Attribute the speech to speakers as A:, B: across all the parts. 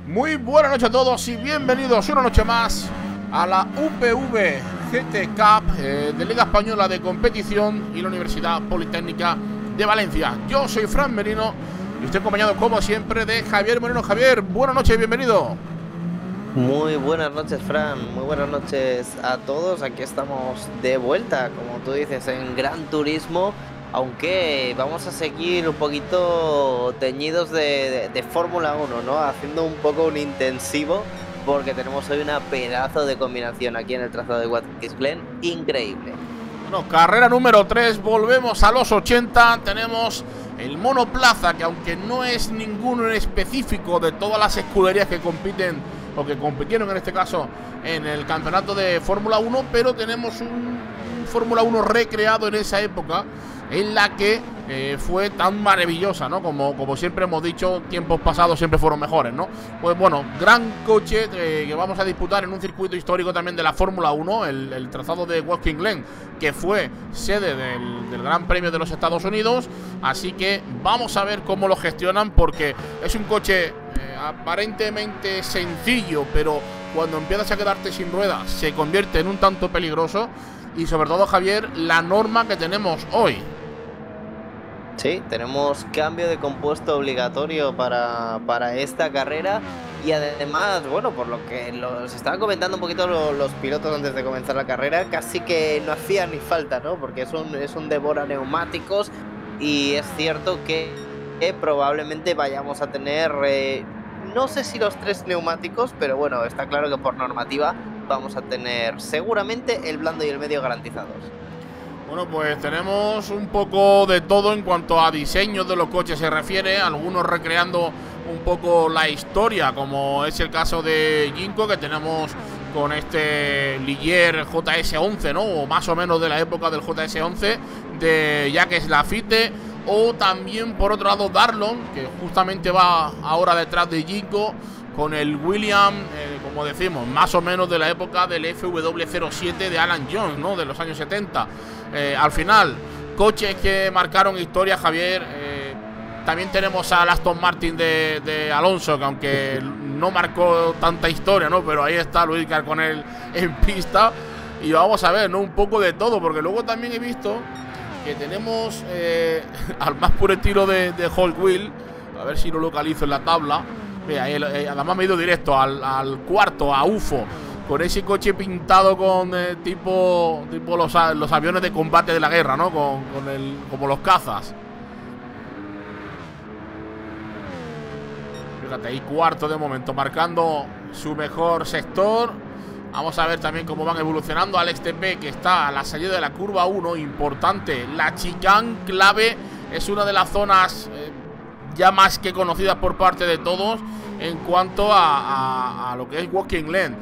A: Muy buenas noches a todos y bienvenidos una noche más a la UPV GT Cup de Liga Española de Competición y la Universidad Politécnica de Valencia. Yo soy Fran Merino y estoy acompañado como siempre de Javier Moreno. Javier, buenas noches y bienvenido.
B: Muy buenas noches, Fran, muy buenas noches a todos. Aquí estamos de vuelta, como tú dices, en Gran Turismo. Aunque vamos a seguir un poquito teñidos de Fórmula 1, ¿no? Haciendo un poco un intensivo, porque tenemos hoy una pedazo de combinación aquí en el trazado de Watkins Glen, increíble.
A: Bueno, carrera número 3, volvemos a los 80, tenemos el monoplaza, que aunque no es ninguno en específico de todas las escuderías que compiten, o que compitieron en este caso en el campeonato de Fórmula 1, pero tenemos un Fórmula 1 recreado en esa época, en la que fue tan maravillosa, ¿no? Como siempre hemos dicho, tiempos pasados siempre fueron mejores, ¿no? Pues bueno, gran coche que vamos a disputar en un circuito histórico también de la Fórmula 1, el trazado de Watkins Glen, que fue sede del Gran Premio de los Estados Unidos. Así que vamos a ver cómo lo gestionan, porque es un coche aparentemente sencillo, pero cuando empiezas a quedarte sin ruedas se convierte en un tanto peligroso. Y sobre todo, Javier, la norma que tenemos hoy.
B: Sí, tenemos cambio de compuesto obligatorio para esta carrera. Y además, bueno, por lo que los estaban comentando un poquito los pilotos antes de comenzar la carrera, casi que no hacía ni falta, ¿no? Porque es un devora neumáticos. Y es cierto que probablemente vayamos a tener, no sé si los 3 neumáticos, pero bueno, está claro que por normativa vamos a tener seguramente el blando y el medio garantizados.
A: Bueno, pues tenemos un poco de todo en cuanto a diseño de los coches se refiere, algunos recreando un poco la historia, como es el caso de Jinko, que tenemos con este Ligier JS11, ¿no? O más o menos de la época del JS11 de Jacques Laffite, o también por otro lado Darlon, que justamente va ahora detrás de Jinko, con el William, como decimos, más o menos de la época del FW07 de Alan Jones, ¿no? De los años 70. Al final, coches que marcaron historia, Javier. También tenemos al Aston Martin de Alonso, que aunque no marcó tanta historia, ¿no? Pero ahí está Luis Car con él en pista. Y vamos a ver, ¿no? Un poco de todo, porque luego también he visto que tenemos al más puro estilo de Hot Wheels. A ver si lo localizo en la tabla. Mira, además me he ido directo al cuarto, a UFO, con ese coche pintado con tipo los aviones de combate de la guerra, ¿no? Como los cazas. Fíjate, ahí cuarto de momento, marcando su mejor sector. Vamos a ver también cómo van evolucionando. Alex TP, que está a la salida de la curva 1, importante. La chicane clave es una de las zonas ya más que conocidas por parte de todos en cuanto a lo que es Watkins Glen.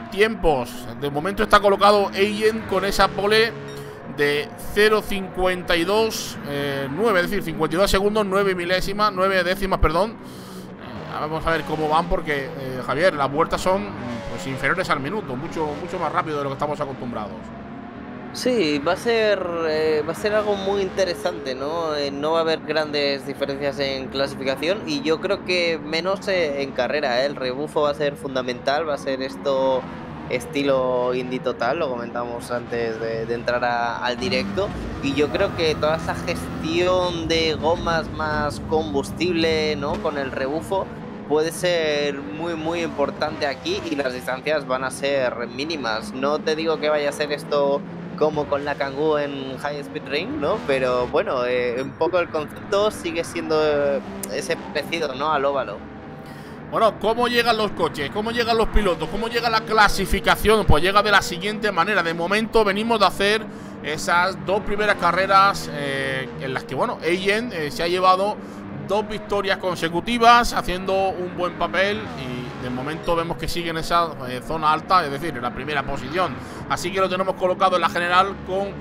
A: Tiempos, de momento está colocado Eyen con esa pole de 0.52.9, es decir, 52 segundos, 9 milésimas, 9 décimas, perdón. Vamos a ver cómo van, porque Javier, las vueltas son pues inferiores al minuto, mucho más rápido de lo que estamos acostumbrados.
B: Sí, va a ser algo muy interesante, ¿no? No va a haber grandes diferencias en clasificación y yo creo que menos en carrera, ¿eh? El rebufo va a ser fundamental, va a ser esto estilo Indy total, lo comentamos antes de entrar al directo, y yo creo que toda esa gestión de gomas más combustible, ¿no? Con el rebufo puede ser muy importante aquí, y las distancias van a ser mínimas. No te digo que vaya a ser esto como con la Kangoo en High Speed Ring, ¿no? Pero bueno, un poco el concepto sigue siendo ese parecido, ¿no? Al óvalo.
A: Bueno, ¿cómo llegan los coches? ¿Cómo llegan los pilotos? ¿Cómo llega la clasificación? Pues llega de la siguiente manera. De momento venimos de hacer esas 2 primeras carreras en las que, bueno, Eyen se ha llevado 2 victorias consecutivas, haciendo un buen papel de momento vemos que sigue en esa zona alta, es decir, en la primera posición. Así que lo tenemos colocado en la general con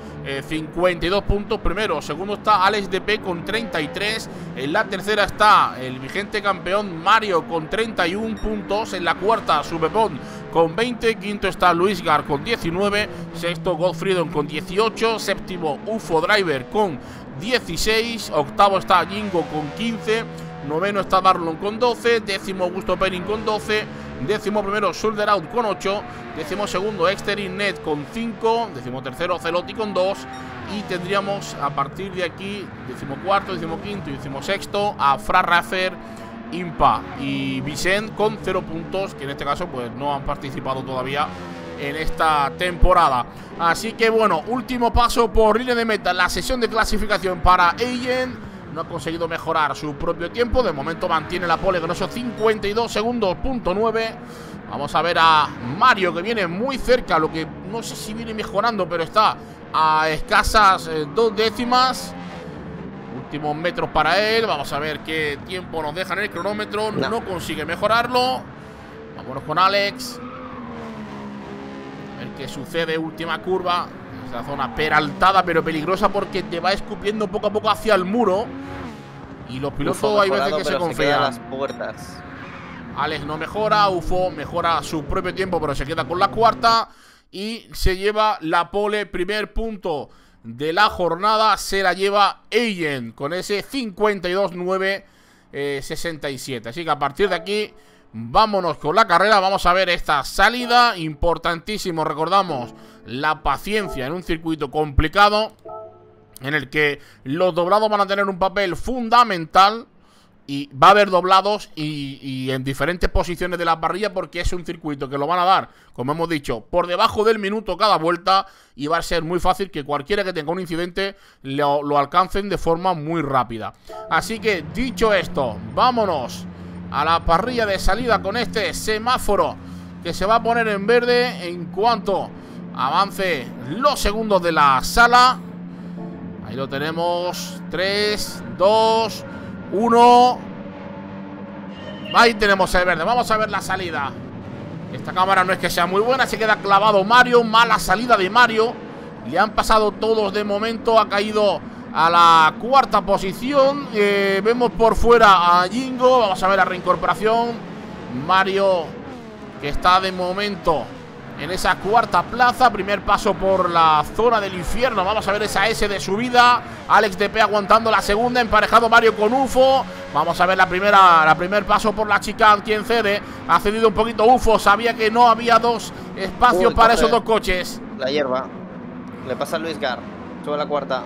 A: 52 puntos. Primero, segundo está Alex DP con 33. En la tercera está el vigente campeón Mario con 31 puntos. En la cuarta, Subepon con 20. Quinto está Luisgar con 19. Sexto, Godfreedon con 18. Séptimo, UFO Driver con 16. Octavo está Jingo con 15. Noveno está Darlon con 12. Décimo, Augusto Perin con 12. Décimo primero, Shoulder Out con 8. Décimo segundo, Exterin Net con 5. Décimo tercero, Celotti con 2. Y tendríamos a partir de aquí, décimo cuarto, décimo quinto y décimo sexto, a Fra Raffer, Impa y Vicent con 0 puntos, que en este caso pues no han participado todavía en esta temporada. Así que bueno, último paso por línea de meta, la sesión de clasificación para Eyen. No ha conseguido mejorar su propio tiempo. De momento mantiene la pole con esos 52 segundos, punto 9. Vamos a ver a Mario, que viene muy cerca. Lo que no sé si viene mejorando, pero está a escasas 2 décimas. Últimos metros para él. Vamos a ver qué tiempo nos deja en el cronómetro. No consigue mejorarlo. Vámonos con Alex. El que sucede, última curva. Esa zona peraltada pero peligrosa porque te va escupiendo poco a poco hacia el muro. Y los pilotos hay veces que se confían.
B: Las puertas.
A: Alex no mejora, UFO mejora su propio tiempo pero se queda con la cuarta. Y se lleva la pole, primer punto de la jornada. Se la lleva Eyen con ese 52-9-67. Así que a partir de aquí vámonos con la carrera. Vamos a ver esta salida, importantísimo, recordamos, la paciencia en un circuito complicado en el que los doblados van a tener un papel fundamental. Y va a haber doblados y en diferentes posiciones de la parrilla, porque es un circuito que lo van a dar, como hemos dicho, por debajo del minuto cada vuelta. Y va a ser muy fácil que cualquiera que tenga un incidente lo alcancen de forma muy rápida. Así que dicho esto, vámonos a la parrilla de salida con este semáforo que se va a poner en verde en cuanto avance los segundos de la sala. Ahí lo tenemos. 3, 2, 1. Ahí tenemos el verde. Vamos a ver la salida. Esta cámara no es que sea muy buena. Se queda clavado Mario. Mala salida de Mario. Le han pasado todos de momento. Ha caído a la cuarta posición. Vemos por fuera a Jingo. Vamos a ver la reincorporación. Mario, que está de momento en esa cuarta plaza. Primer paso por la zona del infierno. Vamos a ver esa S de subida. Alex DP aguantando la segunda. Emparejado Mario con UFO. Vamos a ver la primer paso por la chicane. ¿Quién cede? Ha cedido un poquito UFO. Sabía que no había dos espacios para esos dos coches.
B: La hierba. Le pasa a Luisgar. Sube la cuarta.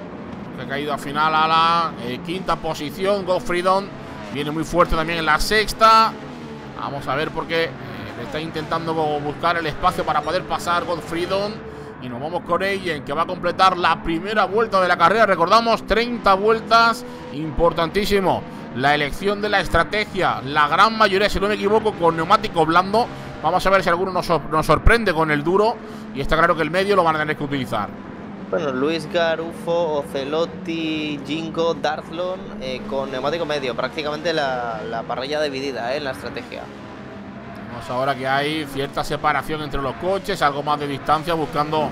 A: Que ha caído al final a la quinta posición. Godfreedon viene muy fuerte también en la sexta. Vamos a ver por qué está intentando buscar el espacio para poder pasar Godfreedon. Y nos vamos con Eyen, que va a completar la primera vuelta de la carrera. Recordamos, 30 vueltas. Importantísimo la elección de la estrategia. La gran mayoría, si no me equivoco, con neumático blando. Vamos a ver si alguno nos sorprende con el duro. Y está claro que el medio lo van a tener que utilizar.
B: Bueno, Luisgar, UFO, Ocelotti, Jingo, Darthlon con neumático medio. Prácticamente la parrilla dividida en la estrategia.
A: Vemos ahora que hay cierta separación entre los coches, algo más de distancia, buscando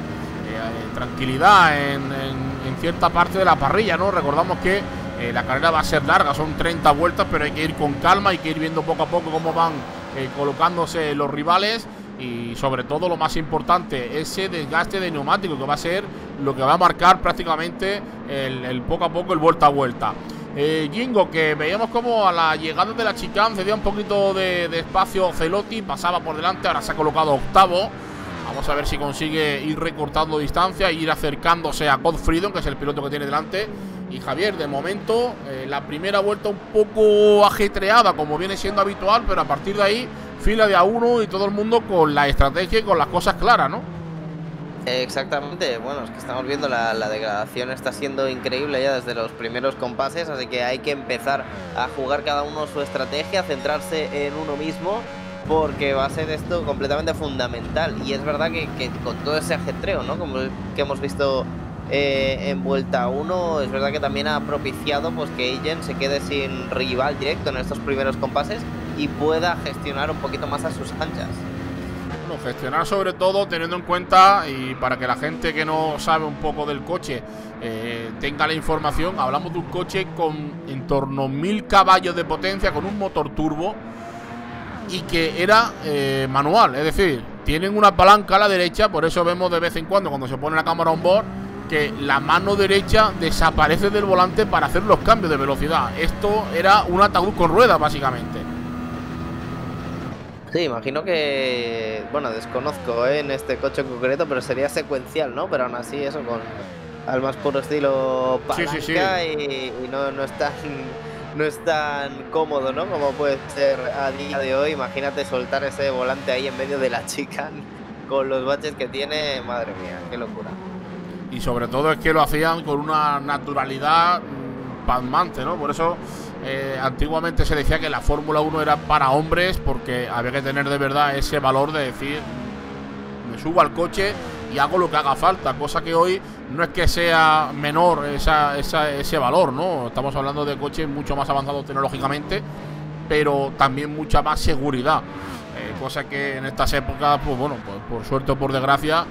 A: tranquilidad en cierta parte de la parrilla, ¿no? Recordamos que la carrera va a ser larga, son 30 vueltas, pero hay que ir con calma, hay que ir viendo poco a poco cómo van colocándose los rivales. Y sobre todo, lo más importante, ese desgaste de neumático, que va a ser lo que va a marcar prácticamente el poco a poco, el vuelta a vuelta. Jingo, que veíamos como a la llegada de la chicane cedía un poquito de espacio. Celotti pasaba por delante, ahora se ha colocado octavo. Vamos a ver si consigue ir recortando distancia e ir acercándose a Godfreedon, que es el piloto que tiene delante. Y Javier, de momento, la primera vuelta un poco ajetreada, como viene siendo habitual, pero a partir de ahí, fila de a uno y todo el mundo con la estrategia y con las cosas claras, ¿no?
B: Exactamente, bueno, es que estamos viendo la degradación está siendo increíble ya desde los primeros compases, así que hay que empezar a jugar cada uno su estrategia, centrarse en uno mismo, porque va a ser esto completamente fundamental. Y es verdad que con todo ese ajetreo, ¿no? Como que hemos visto en vuelta 1, es verdad que también ha propiciado pues que Eyen se quede sin rival directo en estos primeros compases. y pueda gestionar un poquito más a sus anchas.
A: Bueno, gestionar sobre todo teniendo en cuenta, y para que la gente que no sabe un poco del coche tenga la información, hablamos de un coche con en torno a 1000 caballos de potencia, con un motor turbo y que era manual, es decir, tienen una palanca a la derecha, por eso vemos de vez en cuando se pone la cámara on board que la mano derecha desaparece del volante para hacer los cambios de velocidad. Esto era un ataúd con ruedas básicamente.
B: Sí, imagino que, bueno, desconozco en este coche en concreto, pero sería secuencial, ¿no? Pero aún así eso con al más puro estilo palanca,
A: sí.
B: Y no es tan cómodo, ¿no? Como puede ser a día de hoy. Imagínate soltar ese volante ahí en medio de la chicane con los baches que tiene, madre mía, qué locura.
A: Y sobre todo es que lo hacían con una naturalidad pasmante, ¿no? Por eso antiguamente se decía que la Fórmula 1 era para hombres, porque había que tener de verdad ese valor de decir, me subo al coche y hago lo que haga falta, cosa que hoy no es que sea menor ese valor, ¿no? Estamos hablando de coches mucho más avanzados tecnológicamente, pero también mucha más seguridad, cosa que en estas épocas, pues bueno, pues por suerte o por desgracia,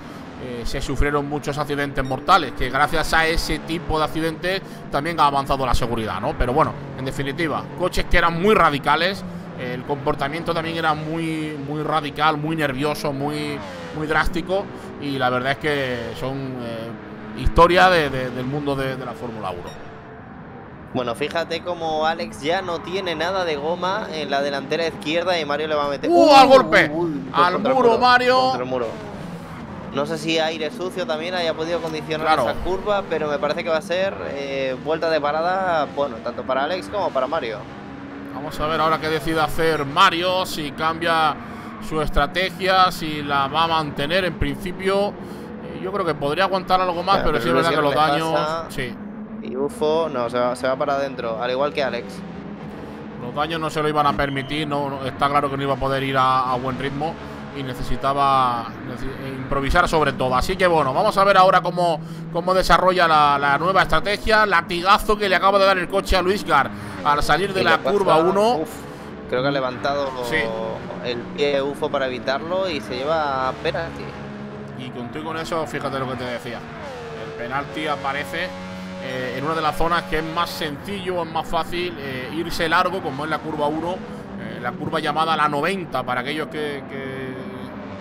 A: se sufrieron muchos accidentes mortales, que gracias a ese tipo de accidentes también ha avanzado la seguridad, ¿no? Pero bueno, en definitiva, coches que eran muy radicales, el comportamiento también era muy radical, muy nervioso, muy drástico, y la verdad es que son historia del mundo de la Fórmula 1.
B: Bueno, fíjate como Alex ya no tiene nada de goma en la delantera izquierda y Mario le va a meter...
A: ¡Al golpe! ¡Al muro, Mario!
B: Contra el muro. No sé si aire sucio también haya podido condicionar esa curva, pero me parece que va a ser vuelta de parada, bueno, tanto para Alex como para Mario.
A: Vamos a ver ahora qué decide hacer Mario, si cambia su estrategia, si la va a mantener. En principio, yo creo que podría aguantar algo más, pero sí es verdad que los daños... Sí.
B: Y UFO, no, se va para adentro, al igual que Alex.
A: Los daños no se lo iban a permitir, no, está claro que no iba a poder ir a buen ritmo y necesitaba improvisar sobre todo. Así que bueno, vamos a ver ahora cómo desarrolla la nueva estrategia. Latigazo que le acaba de dar el coche a Luis Gar al salir de la curva 1.
B: Creo que ha levantado el pie UFO para evitarlo y se lleva penalti.
A: Y contigo con eso, fíjate lo que te decía. El penalti aparece en una de las zonas que es más sencillo, es más fácil irse largo, como es la curva 1, la curva llamada la 90, para aquellos que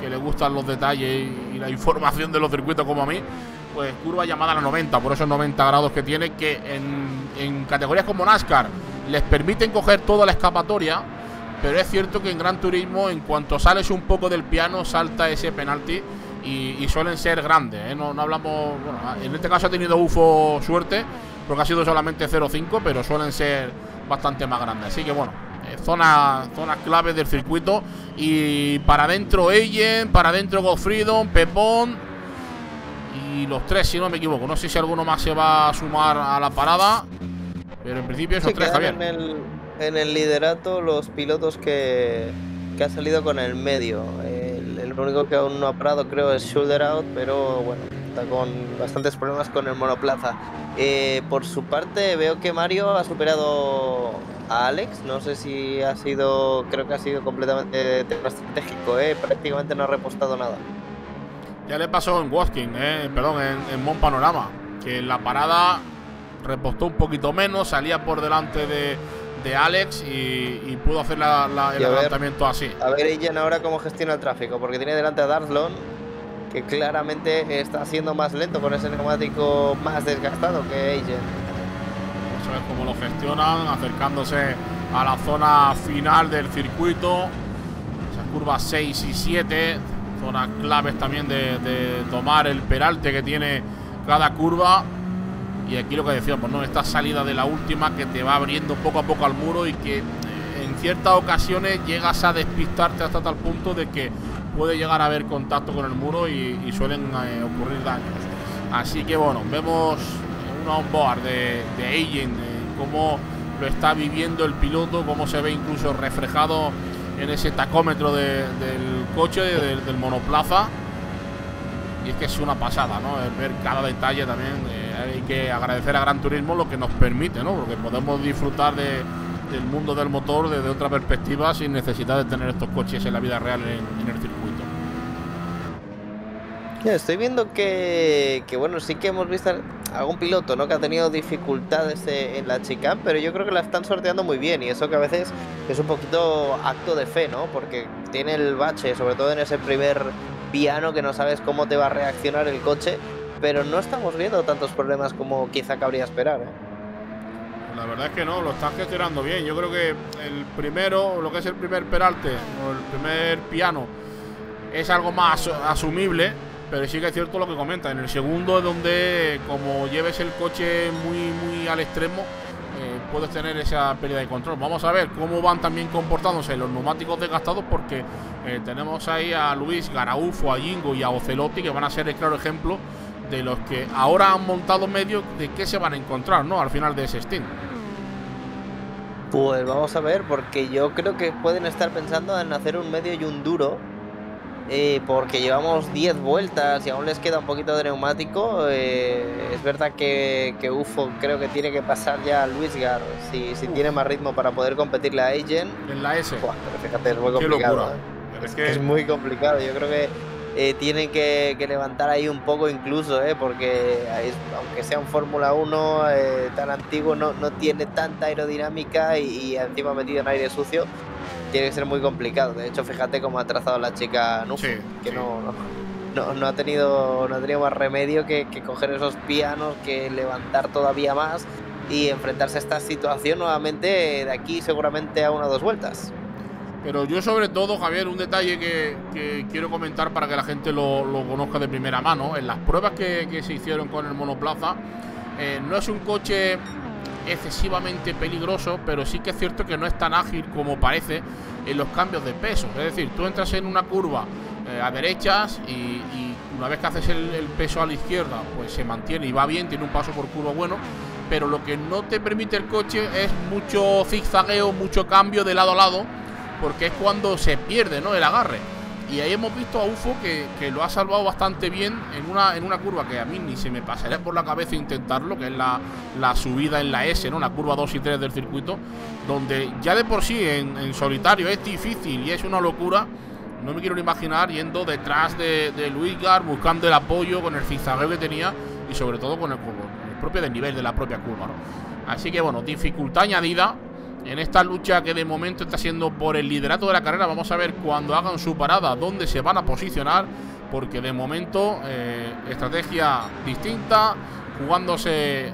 A: les gustan los detalles y la información de los circuitos como a mí. Pues curva llamada la 90, por esos 90 grados que tiene, que en categorías como NASCAR les permiten coger toda la escapatoria, pero es cierto que en Gran Turismo, en cuanto sales un poco del piano, salta ese penalti y suelen ser grandes, ¿eh? No hablamos, bueno, en este caso ha tenido UFO suerte, porque ha sido solamente 0,5, pero suelen ser bastante más grandes. Así que bueno, zonas claves del circuito. Y para adentro Eyen, para adentro Goffredo, Pepón y los tres, si no me equivoco. No sé si alguno más se va a sumar a la parada, pero en principio esos tres, Javier.
B: En el liderato los pilotos que ha salido con el medio. El único que aún no ha parado creo es Shoulder Out, pero bueno, está con bastantes problemas con el monoplaza. Por su parte veo que Mario ha superado a Alex. No sé si ha sido, creo que ha sido completamente tema estratégico, prácticamente no ha repostado nada.
A: Ya le pasó en Watkins, perdón, en Mon Panorama, que en la parada repostó un poquito menos, salía por delante de Alex y pudo hacer el adelantamiento así.
B: A ver Eyen ahora cómo gestiona el tráfico, porque tiene delante a Darslon, que claramente está siendo más lento con ese neumático más desgastado que Eyen.
A: Eso es como lo gestionan, acercándose a la zona final del circuito, esas curvas 6 y 7, zonas claves también de tomar el peralte que tiene cada curva. Y aquí lo que decíamos, ¿no? Esta salida de la última que te va abriendo poco a poco al muro y que en ciertas ocasiones llegas a despistarte hasta tal punto de que puede llegar a haber contacto con el muro y suelen ocurrir daños. Así que bueno, vemos una onboard de Eyen, cómo lo está viviendo el piloto, cómo se ve incluso reflejado en ese tacómetro del coche, del monoplaza. Y es que es una pasada, ¿no? El ver cada detalle también. Hay que agradecer a Gran Turismo lo que nos permite, ¿no? Porque podemos disfrutar de del mundo del motor desde otra perspectiva, sin necesidad de tener estos coches en la vida real en el circuito.
B: Estoy viendo que bueno, sí que hemos visto algún piloto, ¿no?, que ha tenido dificultades en la chicane, pero yo creo que la están sorteando muy bien, y eso que a veces es un poquito acto de fe, ¿no? Porque tiene el bache, sobre todo en ese primer piano, que no sabes cómo te va a reaccionar el coche, pero no estamos viendo tantos problemas como quizá cabría esperar, ¿eh?
A: La verdad es que no, lo están gestionando bien. Yo creo que el primero, lo que es el primer peralte o el primer piano, es algo más asumible. Pero sí que es cierto lo que comenta. En el segundo es donde, como lleves el coche muy al extremo, puedes tener esa pérdida de control. Vamos a ver cómo van también comportándose los neumáticos desgastados, porque tenemos ahí a Luisgar, a Ufo, a Jingo y a Ocelotti, que van a ser el claro ejemplo de los que ahora han montado medio, de qué se van a encontrar, ¿no?, al final de ese stint.
B: Pues vamos a ver, porque yo creo que pueden estar pensando en hacer un medio y un duro. Porque llevamos 10 vueltas y aún les queda un poquito de neumático. Es verdad que Ufo creo que tiene que pasar ya a Luisgar si tiene más ritmo para poder competirle a Eigen.
A: En la S.
B: Buah, pero fíjate, es muy complicado. Es muy complicado. Yo creo que tienen que levantar ahí un poco incluso, porque aunque sea un Fórmula 1 tan antiguo, no tiene tanta aerodinámica y encima metido en aire sucio. Tiene que ser muy complicado. De hecho, fíjate cómo ha trazado la chica Nufo, que no ha tenido más remedio que coger esos pianos, que levantar todavía más y enfrentarse a esta situación nuevamente de aquí seguramente a 1 o 2 vueltas.
A: Pero yo, sobre todo, Javier, un detalle que quiero comentar para que la gente lo conozca de primera mano. En las pruebas que se hicieron con el monoplaza, no es un coche excesivamente peligroso, pero sí que es cierto que no es tan ágil como parece en los cambios de peso. Es decir, tú entras en una curva a derechas y una vez que haces el peso a la izquierda, pues se mantiene y va bien, tiene un paso por curva bueno, pero lo que no te permite el coche es mucho zigzagueo, mucho cambio de lado a lado, porque es cuando se pierde, ¿no?, el agarre. Y ahí hemos visto a Ufo que lo ha salvado bastante bien en una curva que a mí ni se me pasaría por la cabeza intentarlo, que es la subida en la S, ¿no?, la curva 2 y 3 del circuito, donde ya de por sí en solitario es difícil y es una locura. No me quiero ni imaginar yendo detrás de Luisgar, buscando el apoyo con el zigzagueo que tenía y sobre todo con el propio desnivel de la propia curva, ¿no? Así que bueno, dificultad añadida en esta lucha que de momento está siendo por el liderato de la carrera. Vamos a ver cuando hagan su parada dónde se van a posicionar, porque de momento estrategia distinta, jugándose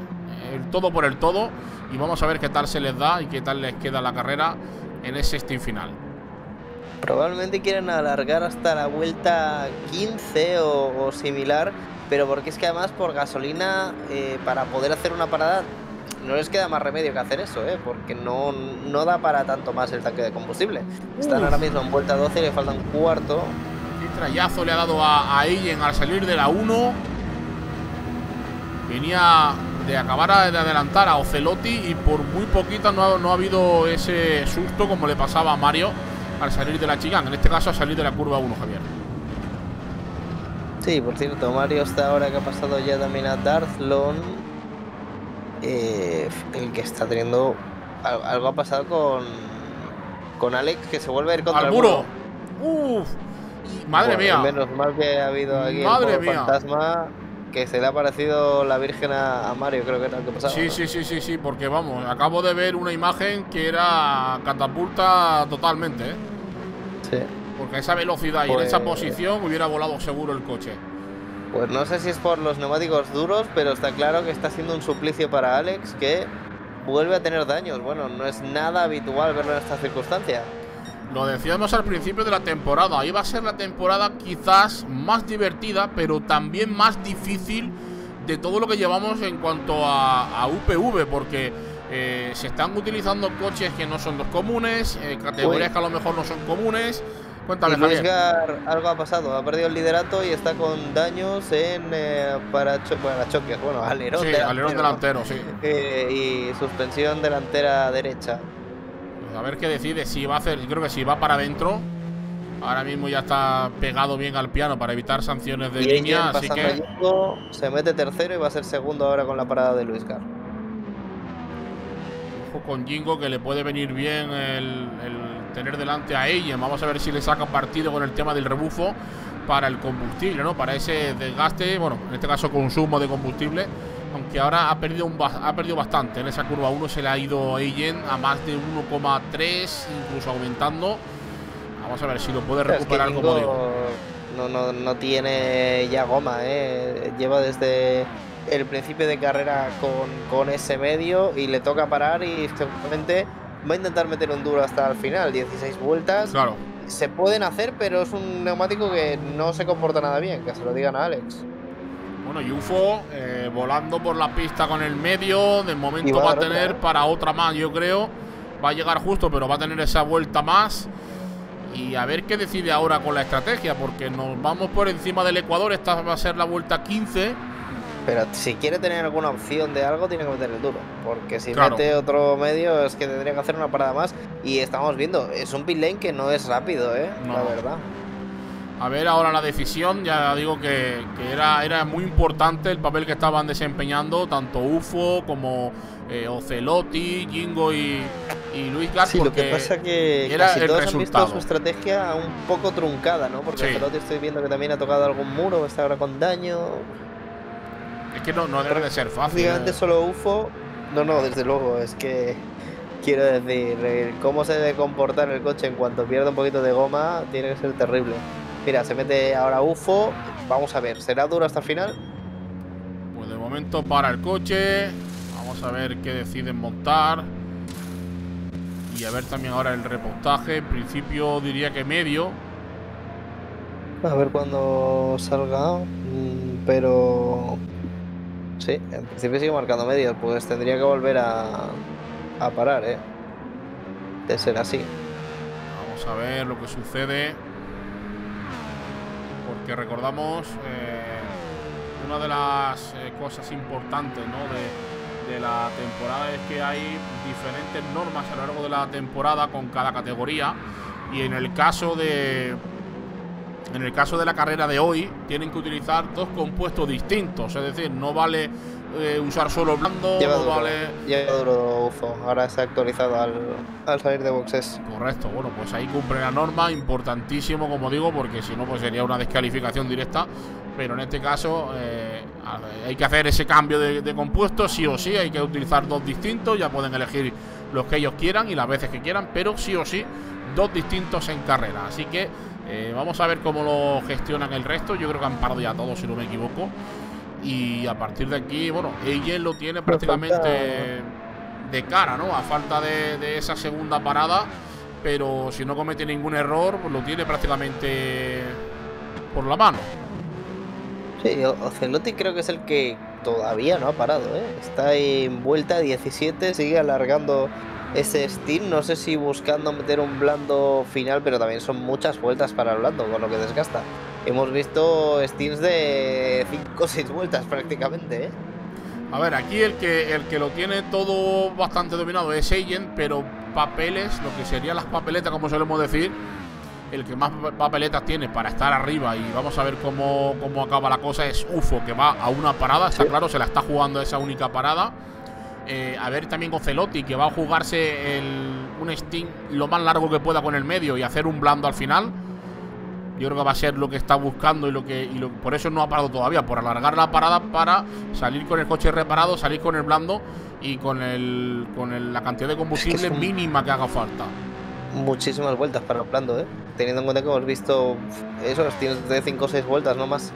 A: el todo por el todo, y vamos a ver qué tal se les da y qué tal les queda la carrera en ese stint final.
B: Probablemente quieren alargar hasta la vuelta 15 o similar, pero porque es que además por gasolina, para poder hacer una parada, no les queda más remedio que hacer eso, porque no da para tanto más el tanque de combustible. Están ahora mismo en vuelta 12 y le falta un cuarto.
A: Qué trayazo le ha dado a Eigen al salir de la 1. Venía de acabar de adelantar a Ocelotti y por muy poquita no ha habido ese susto como le pasaba a Mario al salir de la chicane. En este caso, a salir de la curva 1, Javier.
B: Sí, por cierto, Mario está ahora que ha pasado ya también a Darthlon. El que está teniendo algo ha pasado con Alex, que se vuelve a ir contra
A: el muro. Uf, madre mía.
B: Menos mal que ha habido aquí un fantasma, que se le ha parecido la Virgen a Mario, creo que era el que pasaba.
A: Sí, porque vamos, acabo de ver una imagen que era catapulta totalmente,
B: Sí.
A: Porque a esa velocidad y en esa posición hubiera volado seguro el coche.
B: Pues no sé si es por los neumáticos duros, pero está claro que está siendo un suplicio para Alex, que vuelve a tener daños. Bueno, no es nada habitual verlo en esta circunstancia.
A: Lo decíamos al principio de la temporada. Iba a ser la temporada quizás más divertida, pero también más difícil de todo lo que llevamos en cuanto a UPV, porque se están utilizando coches que no son los comunes, categorías que a lo mejor no son comunes. Cuéntame,
B: Luisgar, algo ha pasado, ha perdido el liderato y está con daños en parachoques, bueno, alerón delantero.
A: Alerón delantero, sí.
B: Y suspensión delantera derecha.
A: Pues a ver qué decide, si va a hacer, yo creo que si va para adentro. Ahora mismo ya está pegado bien al piano para evitar sanciones de línea, así que
B: se mete tercero y va a ser segundo ahora con la parada de Luisgar.
A: Ojo con Jingo, que le puede venir bien el tener delante a ella. Vamos a ver si le saca partido con el tema del rebufo para el combustible, ¿no? Para ese desgaste, bueno, en este caso consumo de combustible. Aunque ahora ha perdido bastante. En esa curva 1 se le ha ido Ejen a más de 1,3, incluso aumentando. Vamos a ver si lo puede recuperar,
B: es que
A: como digo.
B: No tiene ya goma, lleva desde el principio de carrera con ese medio y le toca parar y seguramente va a intentar meter un duro hasta el final, 16 vueltas.
A: Claro.
B: Se pueden hacer, pero es un neumático que no se comporta nada bien, que se lo digan a Alex.
A: Bueno, y UFO volando por la pista con el medio. De momento va a tener para otra más, yo creo. Va a llegar justo, pero va a tener esa vuelta más. Y a ver qué decide ahora con la estrategia, porque nos vamos por encima del Ecuador. Esta va a ser la vuelta 15.
B: Pero si quiere tener alguna opción de algo, tiene que meter el duro. Porque si mete otro medio, es que tendría que hacer una parada más. Y estamos viendo, es un pit lane que no es rápido, la verdad.
A: A ver ahora la decisión. Ya digo que era muy importante el papel que estaban desempeñando tanto UFO como Ocelotti, Jingo y Luis Gas.
B: Sí, lo que pasa que
A: era
B: casi
A: el
B: todos
A: resultado.
B: Han visto su estrategia un poco truncada, ¿no? Porque Ocelotti estoy viendo que también ha tocado algún muro, está ahora con daño.
A: Es que no debe de ser fácil.
B: Prácticamente solo UFO. No, desde luego, es que quiero decir, cómo se debe comportar el coche en cuanto pierda un poquito de goma, tiene que ser terrible. Mira, se mete ahora UFO. Vamos a ver, ¿será duro hasta el final?
A: Pues de momento para el coche. Vamos a ver qué deciden montar. Y a ver también ahora el repostaje. En principio diría que medio.
B: A ver cuándo salga. Pero... sí, en principio sigue marcando medio. Pues tendría que volver a parar, de ser así.
A: Vamos a ver lo que sucede. Porque recordamos una de las cosas importantes, ¿no? de la temporada es que hay diferentes normas a lo largo de la temporada con cada categoría. Y en el caso de la carrera de hoy tienen que utilizar dos compuestos distintos. Es decir, no vale usar solo blando.
B: Lleva duro UFO. Ahora está actualizado al salir de boxes.
A: Correcto. Bueno, pues ahí cumple la norma. Importantísimo, como digo, porque si no, pues sería una descalificación directa. Pero en este caso hay que hacer ese cambio de compuesto, sí o sí. Hay que utilizar dos distintos. Ya pueden elegir los que ellos quieran y las veces que quieran, pero sí o sí dos distintos en carrera. Así que vamos a ver cómo lo gestionan el resto. Yo creo que han parado ya todos, si no me equivoco. Y a partir de aquí, bueno, ella lo tiene prácticamente de cara, ¿no? A falta de esa segunda parada. Pero si no comete ningún error, pues lo tiene prácticamente por la mano.
B: Sí, Ocelotti creo que es el que todavía no ha parado, Está en vuelta 17, sigue alargando ese stint. No sé si buscando meter un blando final, pero también son muchas vueltas para el blando, con lo que desgasta. Hemos visto stints de 5 o 6 vueltas prácticamente,
A: A ver, aquí el que lo tiene todo bastante dominado es Ejen, pero papeles, lo que serían las papeletas, como solemos decir, el que más papeletas tiene para estar arriba, y vamos a ver cómo acaba la cosa, es UFO, que va a una parada, está claro, se la está jugando esa única parada. A ver también Ocelotti, que va a jugarse un stint lo más largo que pueda con el medio y hacer un blando al final. Yo creo que va a ser lo que está buscando por eso no ha parado todavía, por alargar la parada para salir con el coche reparado, salir con el blando y con la cantidad de combustible mínima que haga falta.
B: Muchísimas vueltas para el blando, teniendo en cuenta que hemos visto eso, tienes de 5 o 6 vueltas, no más.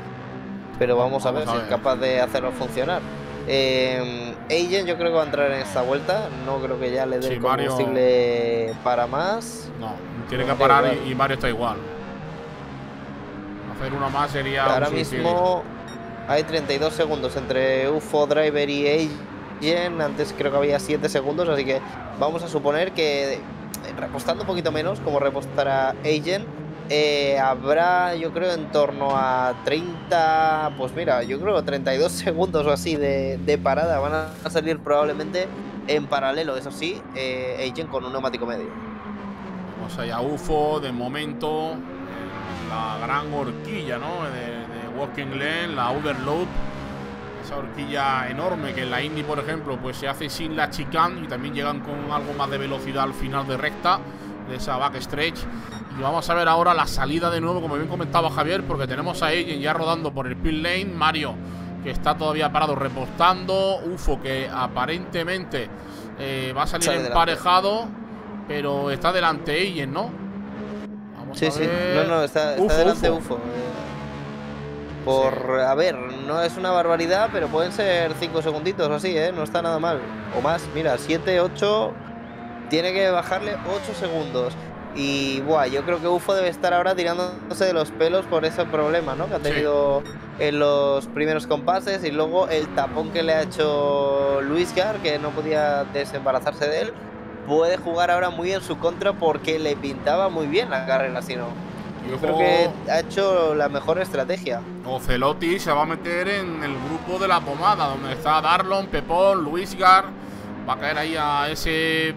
B: Pero vamos a ver si es capaz de hacerlo funcionar. Ejen yo creo que va a entrar en esta vuelta. No creo que ya le dé el combustible para más.
A: No, tiene que parar y Mario está igual. Hacer una más sería...
B: Ahora mismo hay 32 segundos entre UFO, Driver y Ejen. Antes creo que había 7 segundos, así que vamos a suponer que repostando un poquito menos, como repostará Ejen, habrá, yo creo, en torno a 30, pues mira, yo creo 32 segundos o así de parada. Van a salir probablemente en paralelo, eso sí, Ejen con un neumático medio.
A: Vamos allá, UFO, de momento, la gran horquilla, ¿no? De Walking Lane, la Overload. Esa horquilla enorme que en la Indy, por ejemplo, pues se hace sin la chicane y también llegan con algo más de velocidad al final de recta, de esa backstretch. Y vamos a ver ahora la salida de nuevo, como bien comentaba Javier, porque tenemos a Ejen ya rodando por el pit lane, Mario que está todavía parado repostando, Ufo que aparentemente va a salir emparejado, pero está delante Ejen, ¿no? Vamos a ver.
B: No, está delante Ufo. A ver, no es una barbaridad, pero pueden ser 5 segunditos o así, no está nada mal. O más, mira, 7, 8. Tiene que bajarle 8 segundos. Y yo creo que Ufo debe estar ahora tirándose de los pelos por ese problema, ¿no? Que ha tenido en los primeros compases, y luego el tapón que le ha hecho Lwisgaard, que no podía desembarazarse de él. Puede jugar ahora muy en su contra porque le pintaba muy bien la carrera, si no. Yo creo que ha hecho la mejor estrategia.
A: Ocelotti se va a meter en el grupo de la pomada, donde está Darlon, Pepón, Lwisgaard. Va a caer ahí a ese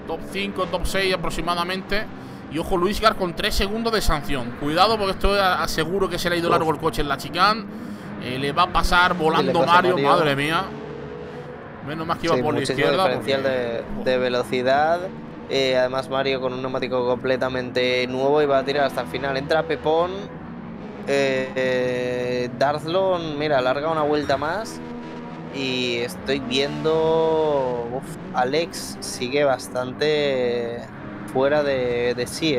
A: top 5, top 6 aproximadamente. Y ojo, Lwisgaard con 3 segundos de sanción. Cuidado, porque esto aseguro que se le ha ido largo el coche en la chicane. Le va a pasar volando Mario, madre mía. Menos más que iba por la izquierda.
B: Diferencial de velocidad. Además Mario con un neumático completamente nuevo y va a tirar hasta el final. Entra Pepón. Darlon, mira, alarga una vuelta más. Y estoy viendo... Alex sigue bastante fuera de sí,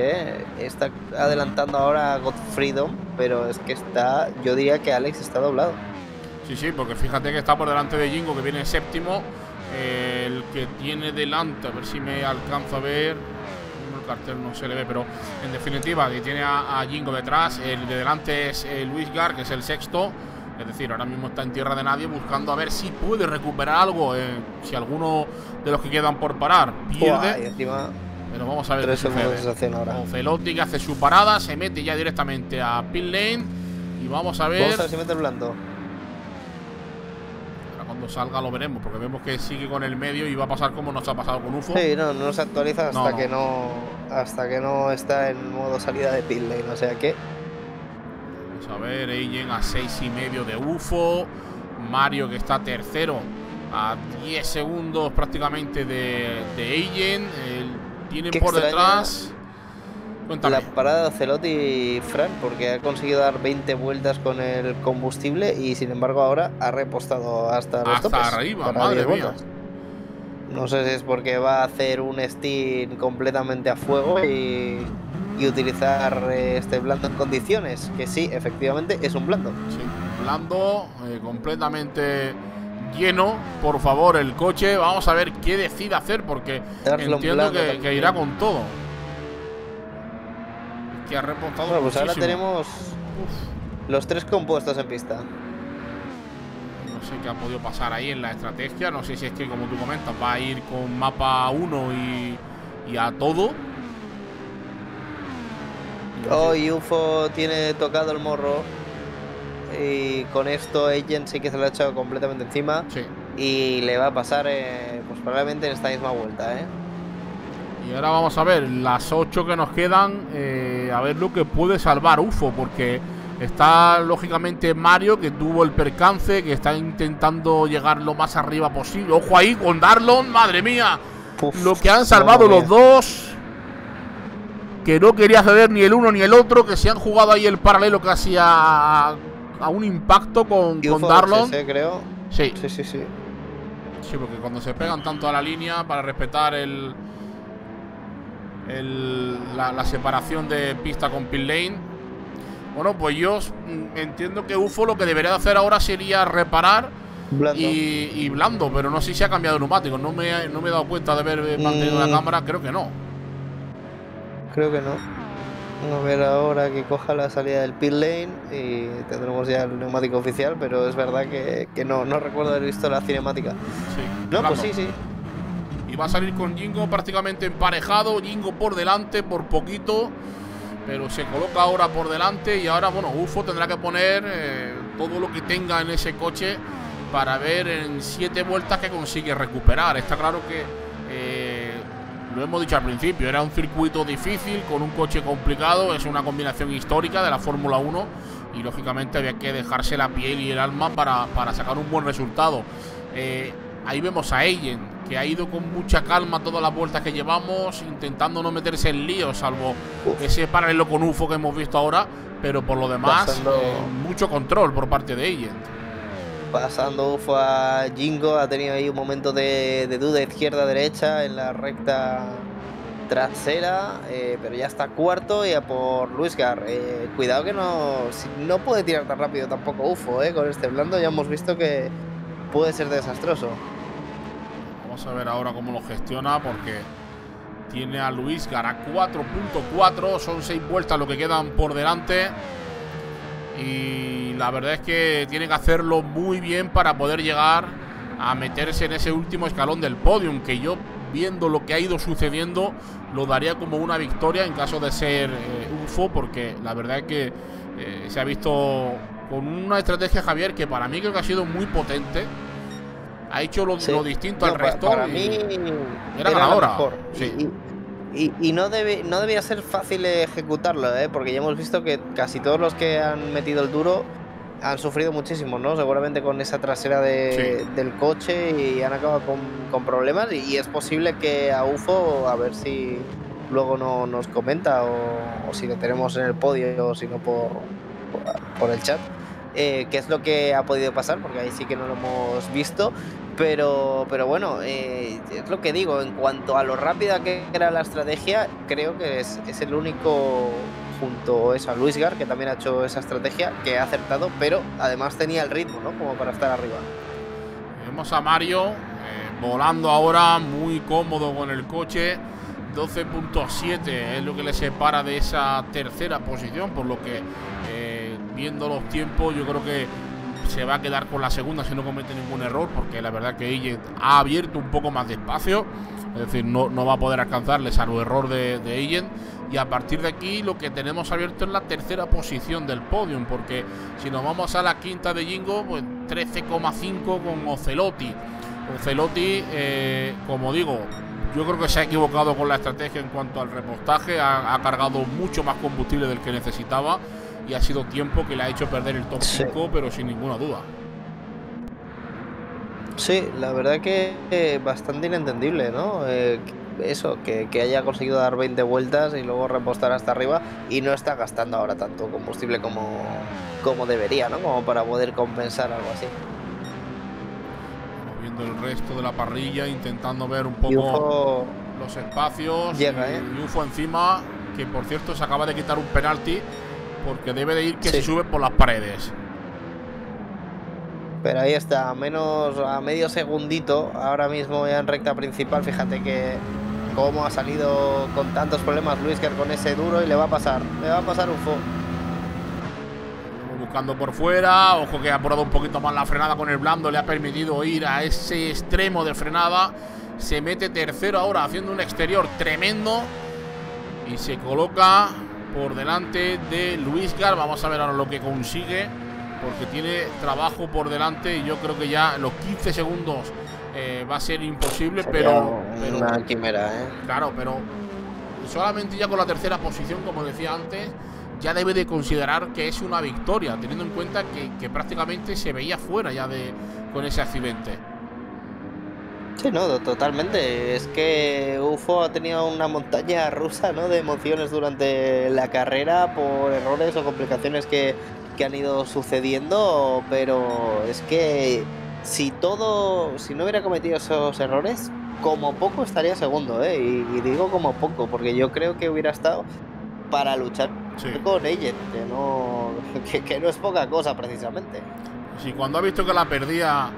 B: Está adelantando ahora a Godfreedom, pero es que yo diría que Alex está doblado.
A: Sí, porque fíjate que está por delante de Jingo, que viene séptimo. El que tiene delante, a ver si me alcanzo a ver. El cartel no se le ve, pero en definitiva, que tiene a Jingo detrás. El de delante es Lwisgaard, que es el sexto. Es decir, ahora mismo está en tierra de nadie, buscando a ver si puede recuperar algo. Si alguno de los que quedan por parar pierde. Pero vamos a ver qué sucede. Ocelotti que hace su parada, se mete ya directamente a pit lane. Y vamos a ver.
B: Vamos a ver si mete el blando.
A: Cuando salga lo veremos, porque vemos que sigue con el medio y va a pasar como nos ha pasado con Ufo.
B: Sí, no se actualiza hasta que no está en modo salida de pit lane, o sea que...
A: Vamos a ver, Ejen a 6,5 de Ufo. Mario que está tercero a 10 segundos prácticamente de Ejen. Tiene por detrás... Cuéntame.
B: La parada de Ocelotti y Fran, porque ha conseguido dar 20 vueltas con el combustible y sin embargo ahora ha repostado hasta los topes.
A: Hasta arriba, madre mía.
B: No sé si es porque va a hacer un stint completamente a fuego y utilizar este blando en condiciones, que sí, efectivamente es un blando.
A: Sí, blando, completamente lleno, por favor, el coche. Vamos a ver qué decide hacer, porque entiendo que irá con todo. Que ha repostado
B: pues
A: muchísimo.
B: Ahora tenemos los 3 compuestos en pista.
A: No sé qué ha podido pasar ahí en la estrategia. No sé si es que, como tú comentas, va a ir con mapa 1 y a todo.
B: Hoy Ufo tiene tocado el morro. Y con esto Ejen sí que se lo ha echado completamente encima.
A: Sí.
B: Y le va a pasar pues probablemente en esta misma vuelta,
A: Y ahora vamos a ver las 8 que nos quedan, a ver lo que puede salvar Ufo, porque está lógicamente Mario, que tuvo el percance, que está intentando llegar lo más arriba posible. Ojo ahí con Darlon, madre mía, lo que han salvado los dos, que no quería ceder ni el uno ni el otro, que se han jugado ahí el paralelo casi a un impacto con Darlon.
B: Creo.
A: Sí,
B: porque
A: cuando se pegan tanto a la línea para respetar la separación de pista con pit lane. Bueno, pues yo entiendo que Ufo lo que debería hacer ahora sería reparar blando. Y blando, pero no sé si ha cambiado de neumático. No me he dado cuenta de haber mantenido la cámara. Creo que no.
B: Vamos a ver ahora que coja la salida del pit lane y tendremos ya el neumático oficial, pero es verdad que no recuerdo haber visto la cinemática.
A: Sí,
B: no,
A: blando.
B: Pues sí.
A: Y va a salir con Jingo prácticamente emparejado. Jingo por delante por poquito, pero se coloca ahora por delante. Y ahora, bueno, Ufo tendrá que poner todo lo que tenga en ese coche para ver en 7 vueltas que consigue recuperar. Está claro que, lo hemos dicho al principio, era un circuito difícil con un coche complicado. Es una combinación histórica de la Fórmula 1. y lógicamente había que dejarse la piel y el alma para sacar un buen resultado. Ahí vemos a Ejen, que ha ido con mucha calma todas las vueltas que llevamos, intentando no meterse en lío, salvo ese paralelo con UFO que hemos visto ahora, pero por lo demás, mucho control por parte de Ejen.
B: Pasando UFO a Jingo, ha tenido ahí un momento de duda izquierda-derecha en la recta trasera, pero ya está cuarto y a por Luisgar. Cuidado que no puede tirar tan rápido tampoco UFO, con este blando ya hemos visto que puede ser desastroso.
A: Vamos a ver ahora cómo lo gestiona, porque tiene a Luisgar a 4.4, son 6 vueltas lo que quedan por delante. Y la verdad es que tiene que hacerlo muy bien para poder llegar a meterse en ese último escalón del podium, que yo, viendo lo que ha ido sucediendo, lo daría como una victoria en caso de ser UFO, porque la verdad es que se ha visto con una estrategia, Javier, que para mí creo que ha sido muy potente. Ha hecho lo distinto al resto.
B: Para mí
A: era ganadora.
B: Sí. Y no debía ser fácil ejecutarlo, porque ya hemos visto que casi todos los que han metido el duro han sufrido muchísimo, ¿no? Seguramente con esa trasera del coche, y han acabado con problemas. Y es posible que a UFO, a ver si luego nos comenta o si lo tenemos en el podio o si no por el chat, qué es lo que ha podido pasar, porque ahí sí que no lo hemos visto. Pero bueno, es lo que digo, en cuanto a lo rápida que era la estrategia, creo que es el único, junto a Luisgar, que también ha hecho esa estrategia, que ha acertado, pero además tenía el ritmo, ¿no? Como para estar arriba.
A: Vemos a Mario volando ahora, muy cómodo con el coche. 12.7 es lo que le separa de esa tercera posición, por lo que viendo los tiempos, yo creo que se va a quedar con la segunda si no comete ningún error, porque la verdad que Ejen ha abierto un poco más de espacio, es decir, no va a poder alcanzarle salvo error de Ejen. Y a partir de aquí lo que tenemos abierto es la tercera posición del podium, porque si nos vamos a la quinta de Jingo, pues 13,5 con Ocelotti. Ocelotti, como digo, yo creo que se ha equivocado con la estrategia en cuanto al repostaje, ha cargado mucho más combustible del que necesitaba, y ha sido tiempo que le ha hecho perder el top 5, pero sin ninguna duda.
B: Sí, la verdad que bastante inentendible, ¿no? Eso, que haya conseguido dar 20 vueltas y luego repostar hasta arriba, y no está gastando ahora tanto combustible como debería, ¿no? Como para poder compensar algo así.
A: Estamos viendo el resto de la parrilla, intentando ver un poco los espacios.
B: Llega,
A: y UFO encima, que por cierto se acaba de quitar un penalti, porque debe de ir que se sube por las paredes.
B: Pero ahí está, a medio segundito ahora mismo ya en recta principal. Fíjate que cómo ha salido con tantos problemas Luisgar con ese duro, y le va a pasar UFO.
A: Buscando por fuera, ojo que ha apurado un poquito más la frenada con el blando, le ha permitido ir a ese extremo de frenada. Se mete tercero ahora haciendo un exterior tremendo y se coloca por delante de Luisgar. Vamos a ver ahora lo que consigue, porque tiene trabajo por delante, y yo creo que ya en los 15 segundos va a ser imposible. Pero
B: una quimera,
A: claro, pero solamente ya con la tercera posición, como decía antes, ya debe de considerar que es una victoria, teniendo en cuenta que prácticamente se veía fuera ya con ese accidente.
B: Sí, no, totalmente. Es que UFO ha tenido una montaña rusa, ¿no?, de emociones durante la carrera por errores o complicaciones que han ido sucediendo, pero es que si no hubiera cometido esos errores, como poco estaría segundo, y digo como poco, porque yo creo que hubiera estado para luchar con Ejen, que no es poca cosa precisamente.
A: Sí, cuando ha visto que la perdía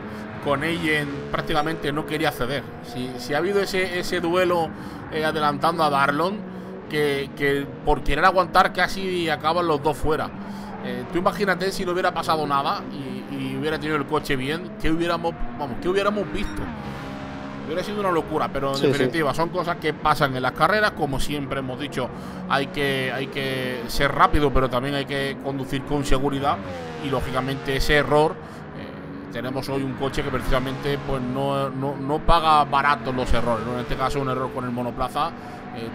A: con Ejen, prácticamente no quería ceder. Si ha habido ese duelo adelantando a Darlon, que por querer aguantar casi acaban los dos fuera. Tú imagínate si no hubiera pasado nada y hubiera tenido el coche bien, ¿qué hubiéramos visto? Hubiera sido una locura, pero en definitiva son cosas que pasan en las carreras. Como siempre hemos dicho, hay que ser rápido, pero también hay que conducir con seguridad, y lógicamente ese error, tenemos hoy un coche que precisamente pues no paga barato los errores, ¿no? En este caso un error con el monoplaza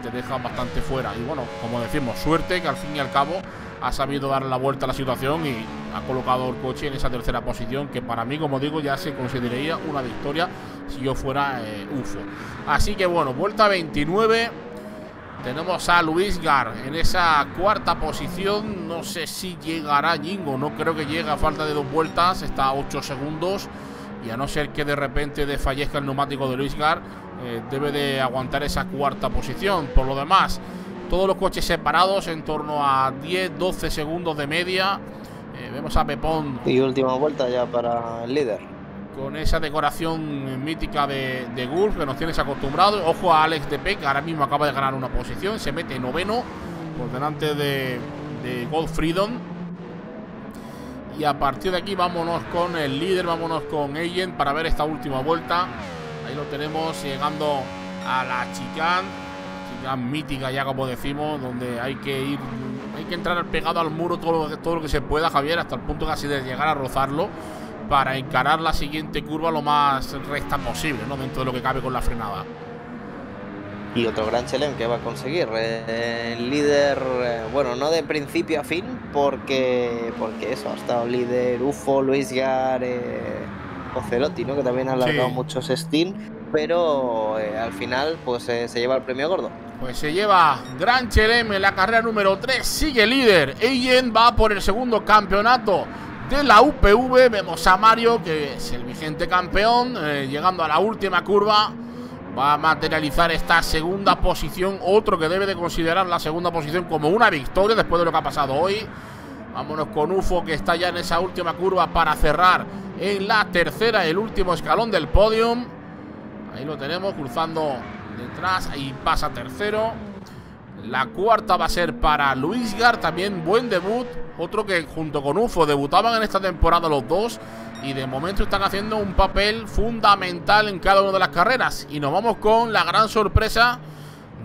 A: te deja bastante fuera. Y bueno, como decimos, suerte que al fin y al cabo ha sabido dar la vuelta a la situación y ha colocado el coche en esa tercera posición, que para mí, como digo, ya se consideraría una victoria si yo fuera UFO. Así que bueno, vuelta 29. Tenemos a Luisgar en esa cuarta posición. No sé si llegará Jingo, no creo que llegue a falta de 2 vueltas. Está a 8 segundos. Y a no ser que de repente desfallezca el neumático de Luisgar, debe de aguantar esa cuarta posición. Por lo demás, todos los coches separados en torno a 10-12 segundos de media. Vemos a Pepón.
B: Y última vuelta ya para el líder.
A: Con esa decoración mítica de Gulf que nos tienes acostumbrados. Ojo a Alex DP, que ahora mismo acaba de ganar una posición. Se mete noveno por delante de Goldfriedon. Y a partir de aquí vámonos con el líder, vámonos con Agent para ver esta última vuelta. Ahí lo tenemos llegando a la chicane mítica ya, como decimos, donde hay que entrar pegado al muro todo lo que se pueda, Javier, hasta el punto casi de llegar a rozarlo, para encarar la siguiente curva lo más recta posible, ¿no? Dentro de lo que cabe con la frenada.
B: Y otro gran challenge que va a conseguir el líder, bueno, no de principio a fin, porque eso, ha estado líder UFO, Luisgar, Ocelotti, ¿no? Que también ha alargado muchos Steam, pero al final pues se lleva el premio gordo.
A: Pues se lleva gran challenge en la carrera número 3, sigue líder. Agent va por el segundo campeonato de la UPV. Vemos a Mario, que es el vigente campeón, llegando a la última curva. Va a materializar esta segunda posición. Otro que debe de considerar la segunda posición como una victoria después de lo que ha pasado hoy. Vámonos con UFO, que está ya en esa última curva para cerrar en la tercera, el último escalón del podium. Ahí lo tenemos, cruzando detrás. Ahí pasa tercero. La cuarta va a ser para Luisgar, también buen debut. Otro que junto con UFO debutaban en esta temporada los dos, y de momento están haciendo un papel fundamental en cada una de las carreras. Y nos vamos con la gran sorpresa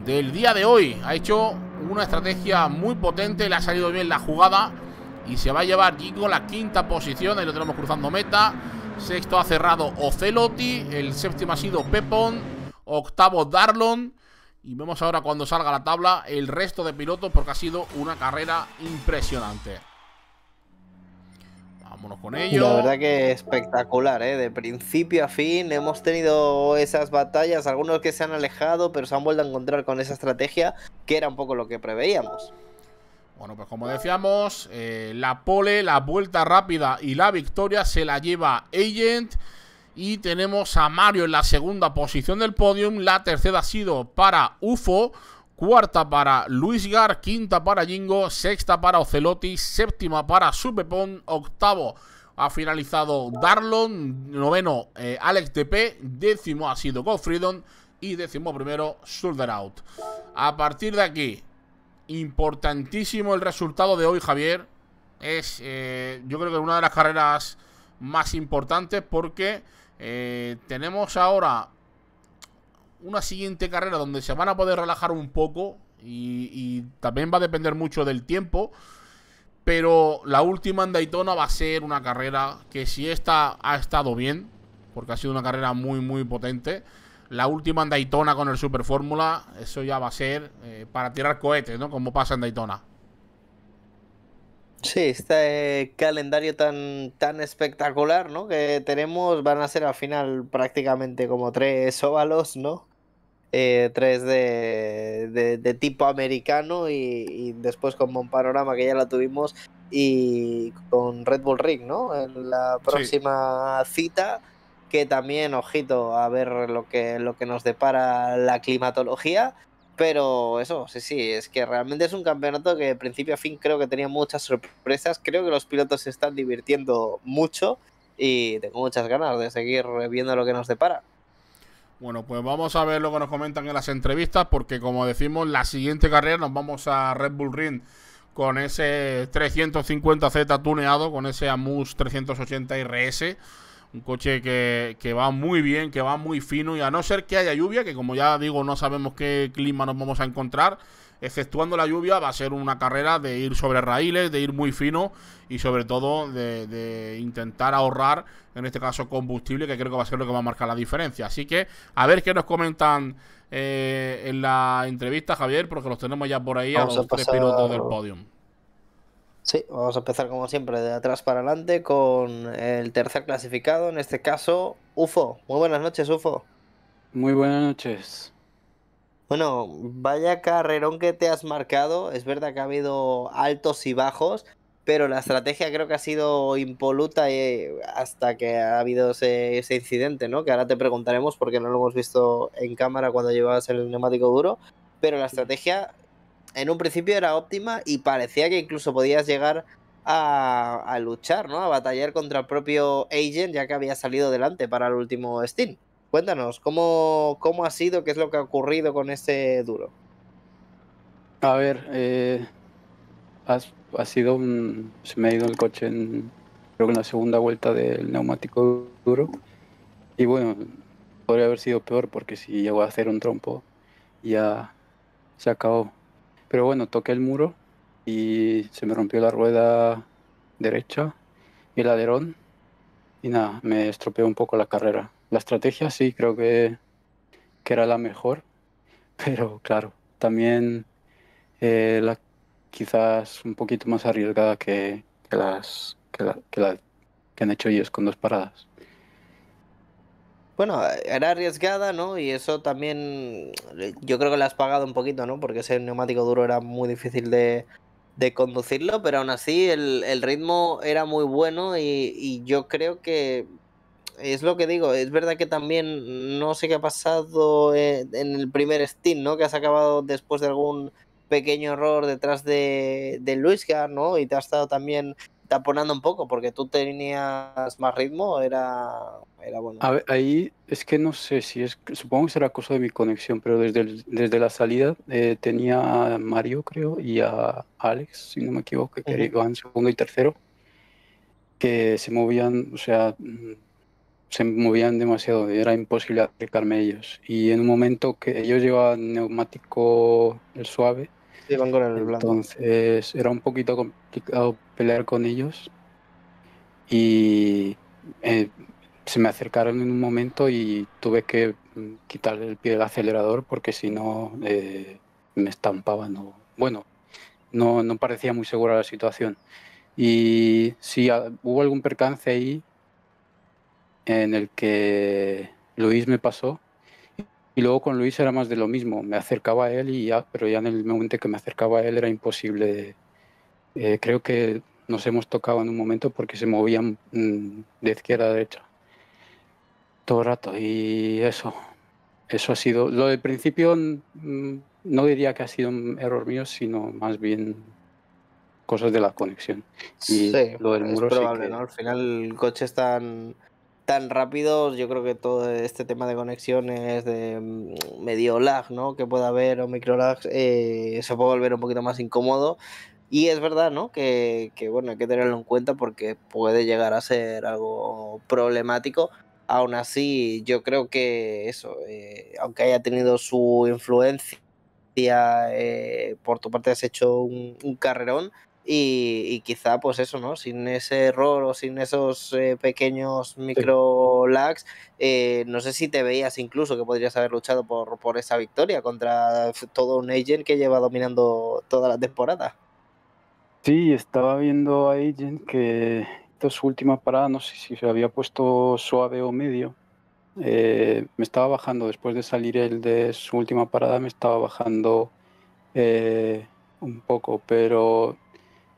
A: del día de hoy. Ha hecho una estrategia muy potente, le ha salido bien la jugada y se va a llevar Jingo la quinta posición. Ahí lo tenemos cruzando meta. Sexto ha cerrado Ocelotti, el séptimo ha sido Pepón, octavo Darlon. Y vemos ahora cuando salga la tabla el resto de pilotos, porque ha sido una carrera impresionante. Vámonos con ello.
B: La verdad que espectacular, ¿eh? De principio a fin hemos tenido esas batallas, algunos que se han alejado, pero se han vuelto a encontrar con esa estrategia, que era un poco lo que preveíamos.
A: Bueno, pues como decíamos, la pole, la vuelta rápida y la victoria se la lleva Agent. Y tenemos a Mario en la segunda posición del podium. La tercera ha sido para UFO, cuarta para Luisgar, quinta para Jingo, sexta para Ocelotti, séptima para Supepón, octavo ha finalizado Darlon, noveno Alex DP, décimo ha sido Goldfriedon y décimo primero Soulderout. A partir de aquí, importantísimo el resultado de hoy, Javier. Es yo creo que una de las carreras más importantes, porque tenemos ahora una siguiente carrera donde se van a poder relajar un poco y también va a depender mucho del tiempo. Pero la última en Daytona va a ser una carrera que, si esta ha estado bien, porque ha sido una carrera muy muy potente, la última en Daytona con el Super Fórmula, eso ya va a ser para tirar cohetes, ¿no? Como pasa en Daytona.
B: Sí, este calendario tan espectacular, ¿no? Que tenemos, van a ser al final prácticamente como 3 óvalos, ¿no? 3 de tipo americano y después como un panorama que ya la tuvimos, y con Red Bull Ring, ¿no? En la próxima cita, que también, ojito, a ver lo que nos depara la climatología. Pero eso, sí, es que realmente es un campeonato que de principio a fin creo que tenía muchas sorpresas. Creo que los pilotos se están divirtiendo mucho y tengo muchas ganas de seguir viendo lo que nos depara.
A: Bueno, pues vamos a ver lo que nos comentan en las entrevistas, porque como decimos, la siguiente carrera nos vamos a Red Bull Ring con ese 350Z tuneado, con ese Amus 380 RS. Un coche que va muy bien, que va muy fino, y a no ser que haya lluvia, que como ya digo no sabemos qué clima nos vamos a encontrar, exceptuando la lluvia, va a ser una carrera de ir sobre raíles, de ir muy fino y sobre todo de intentar ahorrar, en este caso, combustible, que creo que va a ser lo que va a marcar la diferencia. Así que a ver qué nos comentan en la entrevista, Javier, porque los tenemos ya por ahí a
B: Vamos a
A: los tres
B: pasar.
A: pilotos del podium.
B: Sí, vamos a empezar como siempre de atrás para adelante con el tercer clasificado, en este caso UFO. Muy buenas noches, UFO.
C: Muy buenas noches.
B: Bueno, vaya carrerón que te has marcado. Es verdad que ha habido altos y bajos, pero la estrategia creo que ha sido impoluta hasta que ha habido ese incidente, ¿no? Que ahora te preguntaremos porque no lo hemos visto en cámara cuando llevabas el neumático duro, pero la estrategia en un principio era óptima y parecía que incluso podías llegar a luchar, ¿no? A batallar contra el propio Agent, ya que había salido delante para el último stint. Cuéntanos, ¿cómo ha sido? ¿Qué es lo que ha ocurrido con ese duro?
C: A ver, ha sido se me ha ido el coche creo que en la segunda vuelta del neumático duro. Y bueno, podría haber sido peor porque si llegó a hacer un trompo, ya se acabó. Pero bueno, toqué el muro y se me rompió la rueda derecha y el alerón. Y nada, me estropeó un poco la carrera. La estrategia sí, creo que era la mejor, pero claro, también la quizás un poquito más arriesgada que las que han hecho ellos con dos paradas.
B: Bueno, era arriesgada, ¿no? Y eso también yo creo que le has pagado un poquito, ¿no? Porque ese neumático duro era muy difícil de conducirlo, pero aún así el ritmo era muy bueno y yo creo que es lo que digo, es verdad que también no sé qué ha pasado en el primer stint, ¿no? Que has acabado después de algún pequeño error detrás de Luisgar, ¿no? Y te has estado también taponando un poco porque tú tenías más ritmo, era bueno.
C: A ver, ahí es que no sé si supongo que será cosa de mi conexión, pero desde la salida tenía a Mario, creo, y a Alex, si no me equivoco, que
B: Ujú.
C: iban segundo y tercero, que se movían, o sea, se movían demasiado, era imposible acercarme a ellos. Y en un momento que ellos llevaban neumático el suave,
B: Sí, van con el blando.
C: entonces era un poquito complicado pelear con ellos y eh, se me acercaron en un momento y tuve que quitar el pie del acelerador porque si no me estampaban. Bueno, no parecía muy segura la situación. Y sí, hubo algún percance ahí en el que Luis me pasó. Y luego con Luis era más de lo mismo. Me acercaba a él y ya, pero ya en el momento que me acercaba a él era imposible. Creo que nos hemos tocado en un momento porque se movían de izquierda a derecha todo el rato. Y eso ha sido. Lo del principio no diría que ha sido un error mío, sino más bien cosas de la conexión. Y
B: Sí,
C: lo del
B: es
C: muro sí
B: probable, ¿no?
C: que.
B: Al final coches tan rápidos, yo creo que todo este tema de conexiones, de medio lag, ¿no? Que pueda haber o micro lag, se puede volver un poquito más incómodo. Y es verdad, ¿no? Bueno, hay que tenerlo en cuenta porque puede llegar a ser algo problemático. Aún así, yo creo que eso, aunque haya tenido su influencia, por tu parte has hecho un carrerón y quizá pues eso, ¿no? Sin ese error o sin esos pequeños
C: Sí.
B: micro lags, no sé si te veías incluso que podrías haber luchado por esa victoria contra todo un agent que lleva dominando toda la temporada.
C: Sí, estaba viendo a Agent que hizo su última parada, no sé si se había puesto suave o medio. Me estaba bajando, después de salir él de su última parada, me estaba bajando un poco, pero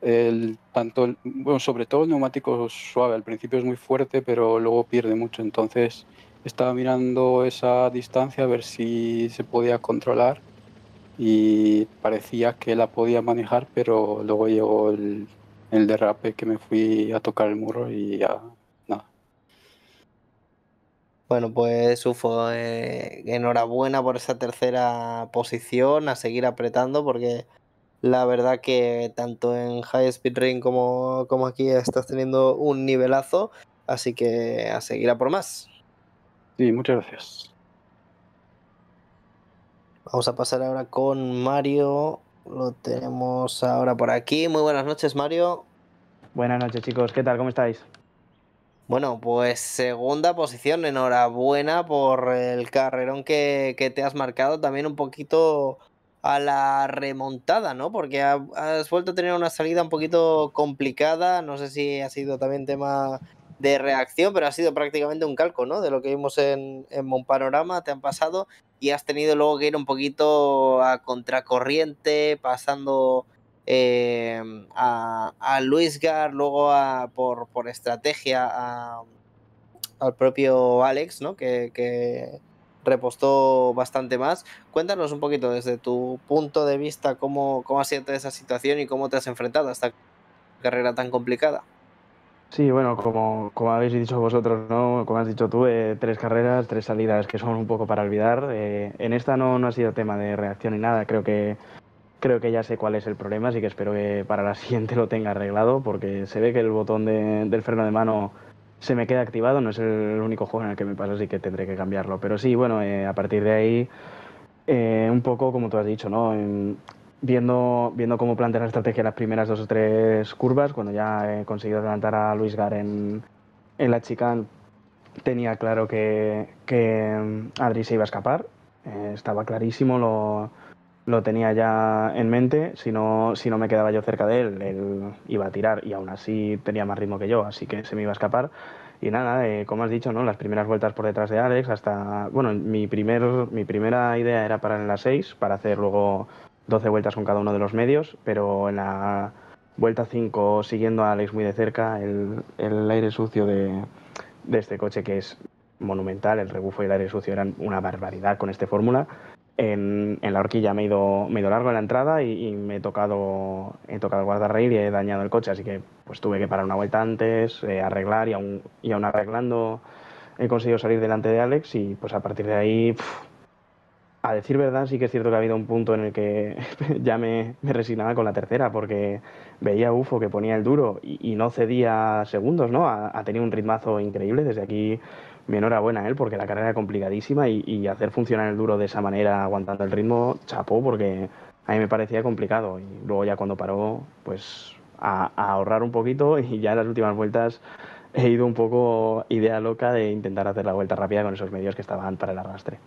C: bueno, sobre todo el neumático suave, al principio es muy fuerte, pero luego pierde mucho. Entonces estaba mirando esa distancia a ver si se podía controlar y parecía que la podía manejar, pero luego llegó el derrape que me fui a tocar el muro y ya nada.
B: Bueno, pues Ufo, enhorabuena por esa tercera posición, a seguir apretando porque la verdad que tanto en High Speed Ring como aquí estás teniendo un nivelazo, así que a seguir a por más.
C: Sí, muchas gracias.
B: Vamos a pasar ahora con Mario. Lo tenemos ahora por aquí. Muy buenas noches, Mario.
D: Buenas noches, chicos. ¿Qué tal? ¿Cómo estáis?
B: Bueno, pues segunda posición. Enhorabuena por el carrerón que te has marcado. También un poquito a la remontada, ¿no? Porque has vuelto a tener una salida un poquito complicada. No sé si ha sido también tema de reacción, pero ha sido prácticamente un calco, ¿no? De lo que vimos en Monpanorama, te han pasado y has tenido luego que ir un poquito a contracorriente, pasando a Luisgar, luego por estrategia al propio Alex, ¿no? Que repostó bastante más. Cuéntanos un poquito desde tu punto de vista cómo ha sido toda esa situación y cómo te has enfrentado a esta carrera tan complicada.
D: Sí, bueno, como habéis dicho vosotros, ¿no? Como has dicho tú, 3 carreras, 3 salidas que son un poco para olvidar. En esta no ha sido tema de reacción ni nada. Creo que ya sé cuál es el problema, así que espero que para la siguiente lo tenga arreglado, porque se ve que el botón del freno de mano se me queda activado. No es el único juego en el que me pasa, así que tendré que cambiarlo. Pero sí, bueno, a partir de ahí, un poco como tú has dicho, ¿no? Viendo cómo plantea la estrategia en las primeras 2 o 3 curvas, cuando ya he conseguido adelantar a Luis Gar en la chicane, tenía claro que Adri se iba a escapar. Estaba clarísimo, lo tenía ya en mente. Si no me quedaba yo cerca de él iba a tirar y aún así tenía más ritmo que yo, así que se me iba a escapar. Y nada, como has dicho, ¿no? Las primeras vueltas por detrás de Alex hasta... Bueno, mi primera idea era parar en las 6 para hacer luego 12 vueltas con cada uno de los medios, pero en la vuelta 5, siguiendo a Alex muy de cerca, el aire sucio de este coche, que es monumental, el rebufo y el aire sucio eran una barbaridad con esta fórmula. En la horquilla me he ido largo en la entrada y he tocado el guardarraíl y he dañado el coche, así que pues tuve que parar una vuelta antes, arreglar, y aún arreglando he conseguido salir delante de Alex. Y pues a partir de ahí, a decir verdad, sí que es cierto que ha habido un punto en el que ya me resignaba con la tercera, porque veía a Ufo que ponía el duro y no cedía segundos, ¿no? Ha tenido un ritmazo increíble. Desde aquí, mi enhorabuena a él, porque la carrera era complicadísima, y hacer funcionar el duro de esa manera, aguantando el ritmo, chapó, porque a mí me parecía complicado. Y luego ya cuando paró, pues a ahorrar un poquito, y ya en las últimas vueltas he ido un poco idea loca de intentar hacer la vuelta rápida con esos medios que estaban para el arrastre.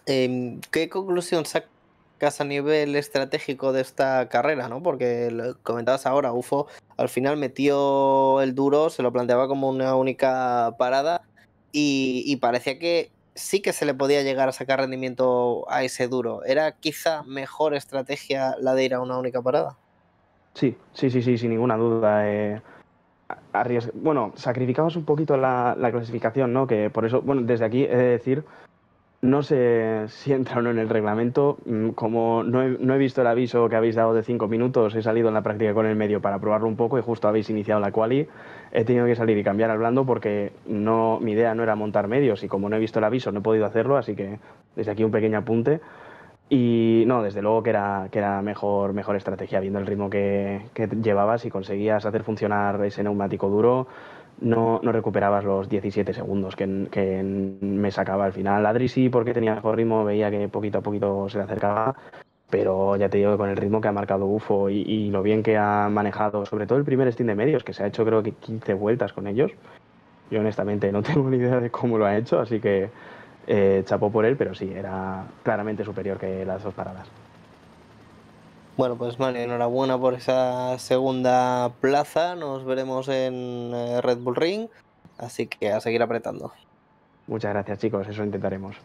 B: ¿Qué conclusión sacas a nivel estratégico de esta carrera, ¿no? Porque lo comentabas ahora, Ufo al final metió el duro, se lo planteaba como una única parada y parecía que sí que se le podía llegar a sacar rendimiento a ese duro. ¿Era quizá mejor estrategia la de ir a una única parada?
D: Sí, sin ninguna duda. Bueno, sacrificamos un poquito la clasificación, ¿no? Que por eso, bueno, desde aquí he de decir, no sé si entra o no en el reglamento. Como no he visto el aviso que habéis dado de 5 minutos, he salido en la práctica con el medio para probarlo un poco, y justo habéis iniciado la quali. He tenido que salir y cambiar al blando porque mi idea no era montar medios, y como no he visto el aviso no he podido hacerlo, así que desde aquí un pequeño apunte. Y no, desde luego que era mejor estrategia, viendo el ritmo que llevabas. Y conseguías hacer funcionar ese neumático duro, no recuperabas los 17 segundos que me sacaba al final. Adri sí, porque tenía mejor ritmo, veía que poquito a poquito se le acercaba, pero ya te digo que con el ritmo que ha marcado Ufo y lo bien que ha manejado, sobre todo el primer stint de medios, que se ha hecho creo que 15 vueltas con ellos. Yo honestamente no tengo ni idea de cómo lo ha hecho, así que chapó por él, pero sí, era claramente superior que las 2 paradas.
B: Bueno, pues Mario, enhorabuena por esa segunda plaza. Nos veremos en Red Bull Ring, así que a seguir apretando.
D: Muchas gracias, chicos, eso intentaremos.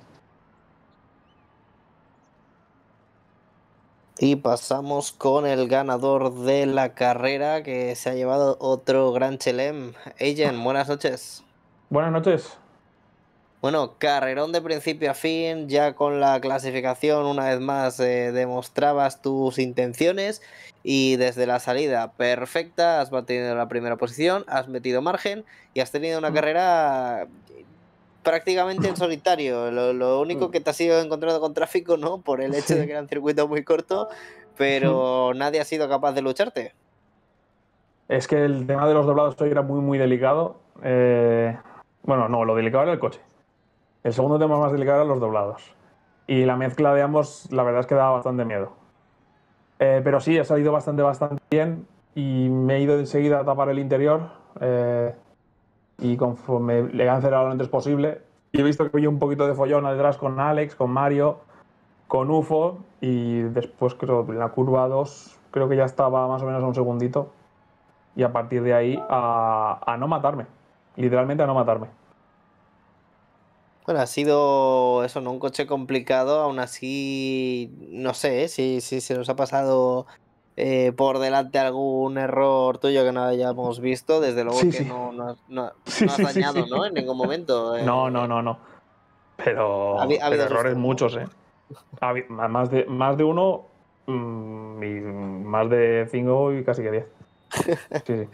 B: Y pasamos con el ganador de la carrera, que se ha llevado otro Gran Chelem. Ejen, buenas noches.
E: Buenas noches.
B: Bueno, carrerón de principio a fin, ya con la clasificación una vez más demostrabas tus intenciones y desde la salida perfecta has mantenido la primera posición, has metido margen y has tenido una carrera prácticamente en solitario. Lo único que te has ido encontrando con tráfico, ¿no? Por el hecho de que era un circuito muy corto, pero nadie ha sido capaz de lucharte.
E: Es que el tema de los doblados hoy era muy delicado. Bueno, no, lo delicado era el coche. El segundo tema más delicado eran los doblados. Y la mezcla de ambos, la verdad es que daba bastante miedo. Pero sí, he salido bastante bien y me he ido enseguida a tapar el interior. Y conforme le he acelerado lo antes posible, y he visto que había un poquito de follón detrás con Alex, con Mario, con UFO, y después creo que en la curva 2 creo que ya estaba más o menos a un segundito. Y a partir de ahí a no matarme. Literalmente a no matarme.
B: Bueno, ha sido eso, ¿no? Un coche complicado, aún así, no sé si se nos ha pasado por delante algún error tuyo que no hayamos visto. Desde luego
E: Sí,
B: que
E: sí.
B: no
E: Sí,
B: has
E: sí, sí,
B: dañado,
E: sí.
B: ¿no? En ningún momento.
E: No. Pero
B: Ha habido
E: errores
B: susto.
E: muchos, ¿eh? Más de uno, y más de 5 y casi que 10. Sí, sí.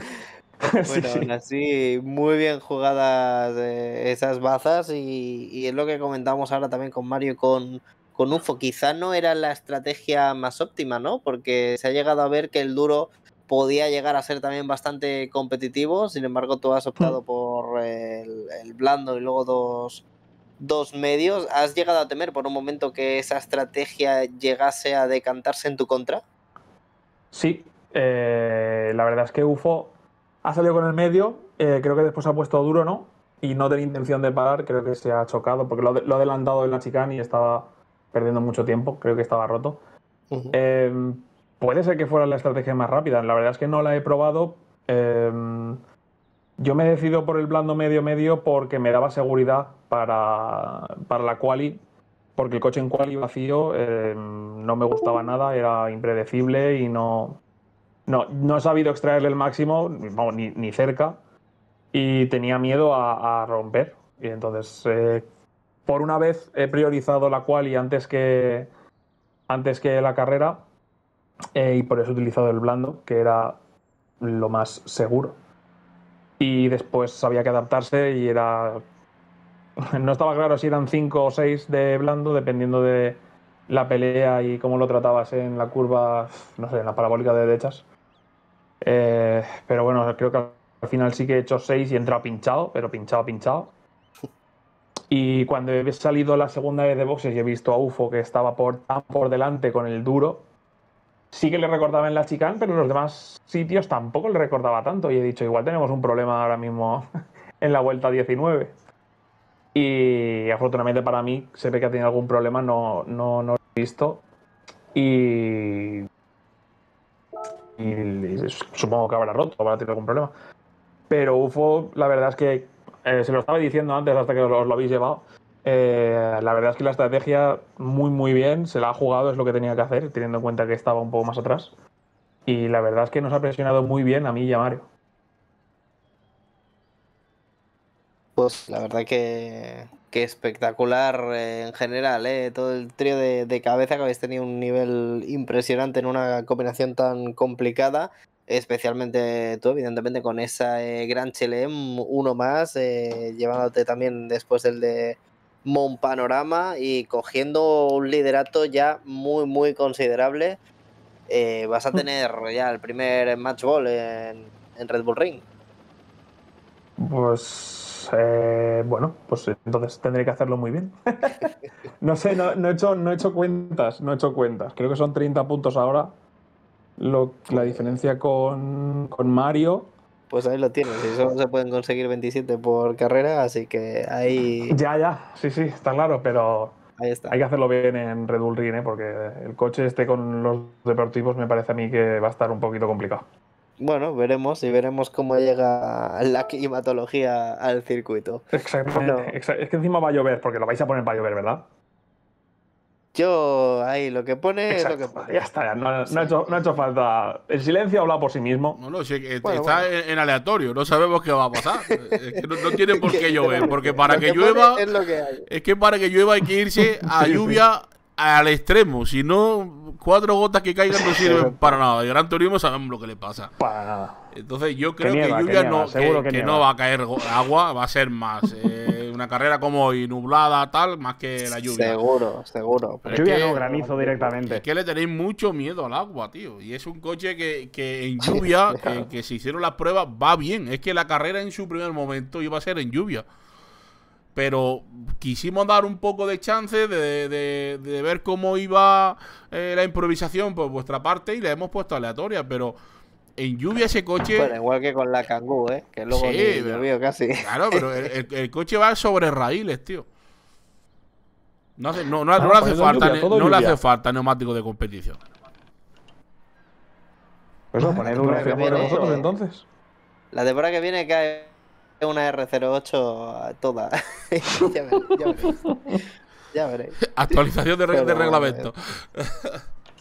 B: Bueno, aún así, muy bien jugadas esas bazas y es lo que comentamos ahora también con Mario y con UFO. Quizá no era la estrategia más óptima, ¿no? Porque se ha llegado a ver que el duro podía llegar a ser también bastante competitivo, sin embargo tú has optado por el blando y luego dos medios. ¿Has llegado a temer por un momento que esa estrategia llegase a decantarse en tu contra?
E: Sí, la verdad es que UFO ha salido con el medio, creo que después ha puesto duro, ¿no? Y no tenía intención de parar, creo que se ha chocado, porque lo ha adelantado en la chicane y estaba perdiendo mucho tiempo, creo que estaba roto.
B: Ujú.
E: Puede ser que fuera la estrategia más rápida, la verdad es que no la he probado. Yo me decido por el blando medio porque me daba seguridad para la quali, porque el coche en quali vacío no me gustaba nada, era impredecible y no he sabido extraerle el máximo, vamos, ni cerca, y tenía miedo a romper. Y entonces, por una vez he priorizado la quali antes que la carrera, y por eso he utilizado el blando, que era lo más seguro. Y después había que adaptarse y era... No estaba claro si eran 5 o 6 de blando, dependiendo de la pelea y cómo lo tratabas en la curva, no sé, en la parabólica de derechas. Pero bueno, creo que al final sí que he hecho 6 y he entrado pinchado, pero pinchado. Y cuando he salido la segunda vez de boxes y he visto a UFO que estaba tan por delante con el duro, sí que le recordaba en la chicane, pero en los demás sitios tampoco le recordaba tanto. Y he dicho, igual tenemos un problema ahora mismo en la vuelta 19. Y afortunadamente para mí, se ve que ha tenido algún problema, no lo he visto. Y supongo que habrá roto, habrá tenido algún problema. Pero UFO, la verdad es que se lo estaba diciendo antes, hasta que os lo habéis llevado. La verdad es que la estrategia muy bien, se la ha jugado, es lo que tenía que hacer, teniendo en cuenta que estaba un poco más atrás. Y la verdad es que nos ha presionado muy bien a mí y a Mario.
B: Pues la verdad que espectacular en general, todo el trío de cabeza que habéis tenido un nivel impresionante en una combinación tan complicada, especialmente tú, evidentemente, con esa Gran Chelem, uno más, llevándote también después del de Mon Panorama y cogiendo un liderato ya muy considerable. Vas a tener ya el primer match ball en Red Bull Ring.
E: Pues bueno, pues entonces tendré que hacerlo muy bien. No sé, no he hecho cuentas, Creo que son 30 puntos ahora. La diferencia con Mario.
B: Pues ahí lo tienes, y solo se pueden conseguir 27 por carrera, así que ahí
E: Sí, está claro, pero
B: está.
E: hay que hacerlo bien en Red Bull Ring, porque el coche con los deportivos me parece a mí que va a estar un poquito complicado.
B: Bueno, veremos cómo llega la climatología al circuito.
E: Exactamente.
B: Bueno,
E: Es que encima va a llover, porque lo vais a poner para llover, ¿verdad?
B: yo ahí lo que pone es lo que
E: Exacto.
B: pone.
E: Ya está, ya. No
B: Sí.
E: ha hecho falta. El silencio ha hablado por sí mismo.
A: No, sí,
B: Bueno,
A: está en aleatorio, no sabemos qué va a pasar. Es que no tiene por qué llover, porque para
B: Lo
A: que
B: pone
A: llueva,
B: es lo que hay.
A: es que para que llueva hay que irse a
E: Sí.
A: lluvia al extremo. Si no, 4 gotas que caigan no sirven para nada. El Gran Turismo sabemos lo que le pasa.
E: Para nada.
A: Entonces yo
E: Que
A: creo
E: nieva,
A: que lluvia
E: que nieva,
A: no,
E: seguro que
A: que
E: nieva.
A: no va a caer agua, va a ser más una carrera como hoy, nublada, tal, más que la lluvia.
B: Seguro.
A: Pero
E: Lluvia
A: es que,
E: no, granizo directamente.
A: es que le tenéis mucho miedo al agua, tío. Y es un coche que en lluvia, que se hicieron las pruebas, va bien. Es que la carrera en su primer momento iba a ser en lluvia. pero quisimos dar un poco de chance de ver cómo iba la improvisación por vuestra parte y le hemos puesto aleatoria, pero en lluvia ese coche...
B: Bueno, igual que con la Kangoo, que luego
A: Sí,
B: ni
A: pero-
B: llovió casi.
A: Claro, pero el coche va sobre raíles, tío. No, no le
E: pues
A: hace
E: eso
A: falta,
E: lluvia, todo
A: no le
E: lluvia.
A: hace falta neumático de competición.
D: Pues eso, poned
B: Bueno,
D: una
B: pues
E: ¿Qué
B: viene-
E: hacemos
D: R08.
E: vosotros entonces?
B: La temporada que viene cae una R08 a toda. Ya veréis, ya veréis. Ya veréis.
A: Actualización de
B: Pero,
A: reglamento.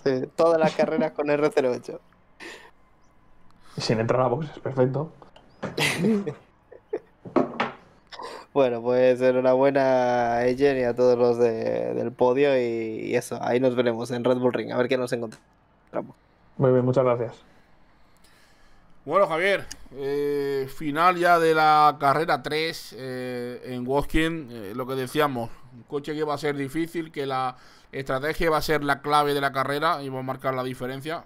B: Sí, todas las carreras con R08.
E: Sin entrar a boxes, perfecto.
B: Bueno, pues enhorabuena a Ejen y a todos los del podio y eso, ahí nos veremos en Red Bull Ring, a ver qué nos encontramos.
E: Muy bien, muchas gracias.
A: Bueno, Javier, final ya de la carrera 3 en Woking. Lo que decíamos, un coche que va a ser difícil, que la estrategia va a ser la clave de la carrera y va a marcar la diferencia.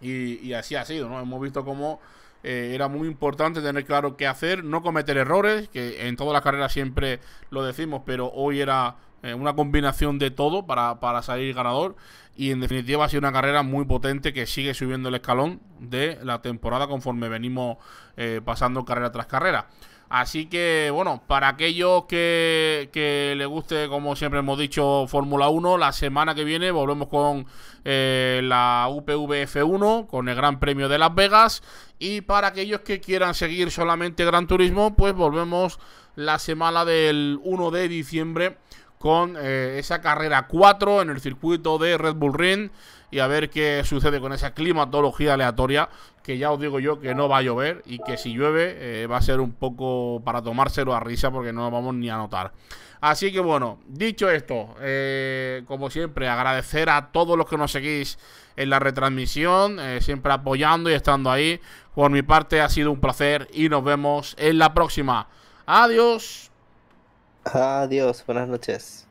A: Y así ha sido, ¿no? Hemos visto cómo era muy importante tener claro qué hacer, no cometer errores, que en todas las carreras siempre lo decimos, pero hoy era una combinación de todo para salir ganador. Y en definitiva ha sido una carrera muy potente que sigue subiendo el escalón de la temporada conforme venimos pasando carrera tras carrera. Así que, bueno, para aquellos que les guste, como siempre hemos dicho, Fórmula 1, la semana que viene volvemos con la UPV F1, con el Gran Premio de Las Vegas. Y para aquellos que quieran seguir solamente Gran Turismo, pues volvemos la semana del 1 de diciembre con esa carrera 4 en el circuito de Red Bull Ring y a ver qué sucede con esa climatología aleatoria, que ya os digo yo que no va a llover y que si llueve va a ser un poco para tomárselo a risa porque no lo vamos ni a notar. Así que bueno, dicho esto, como siempre, agradecer a todos los que nos seguís en la retransmisión, siempre apoyando y estando ahí. Por mi parte ha sido un placer y nos vemos en la próxima. Adiós.
B: Adiós, buenas noches.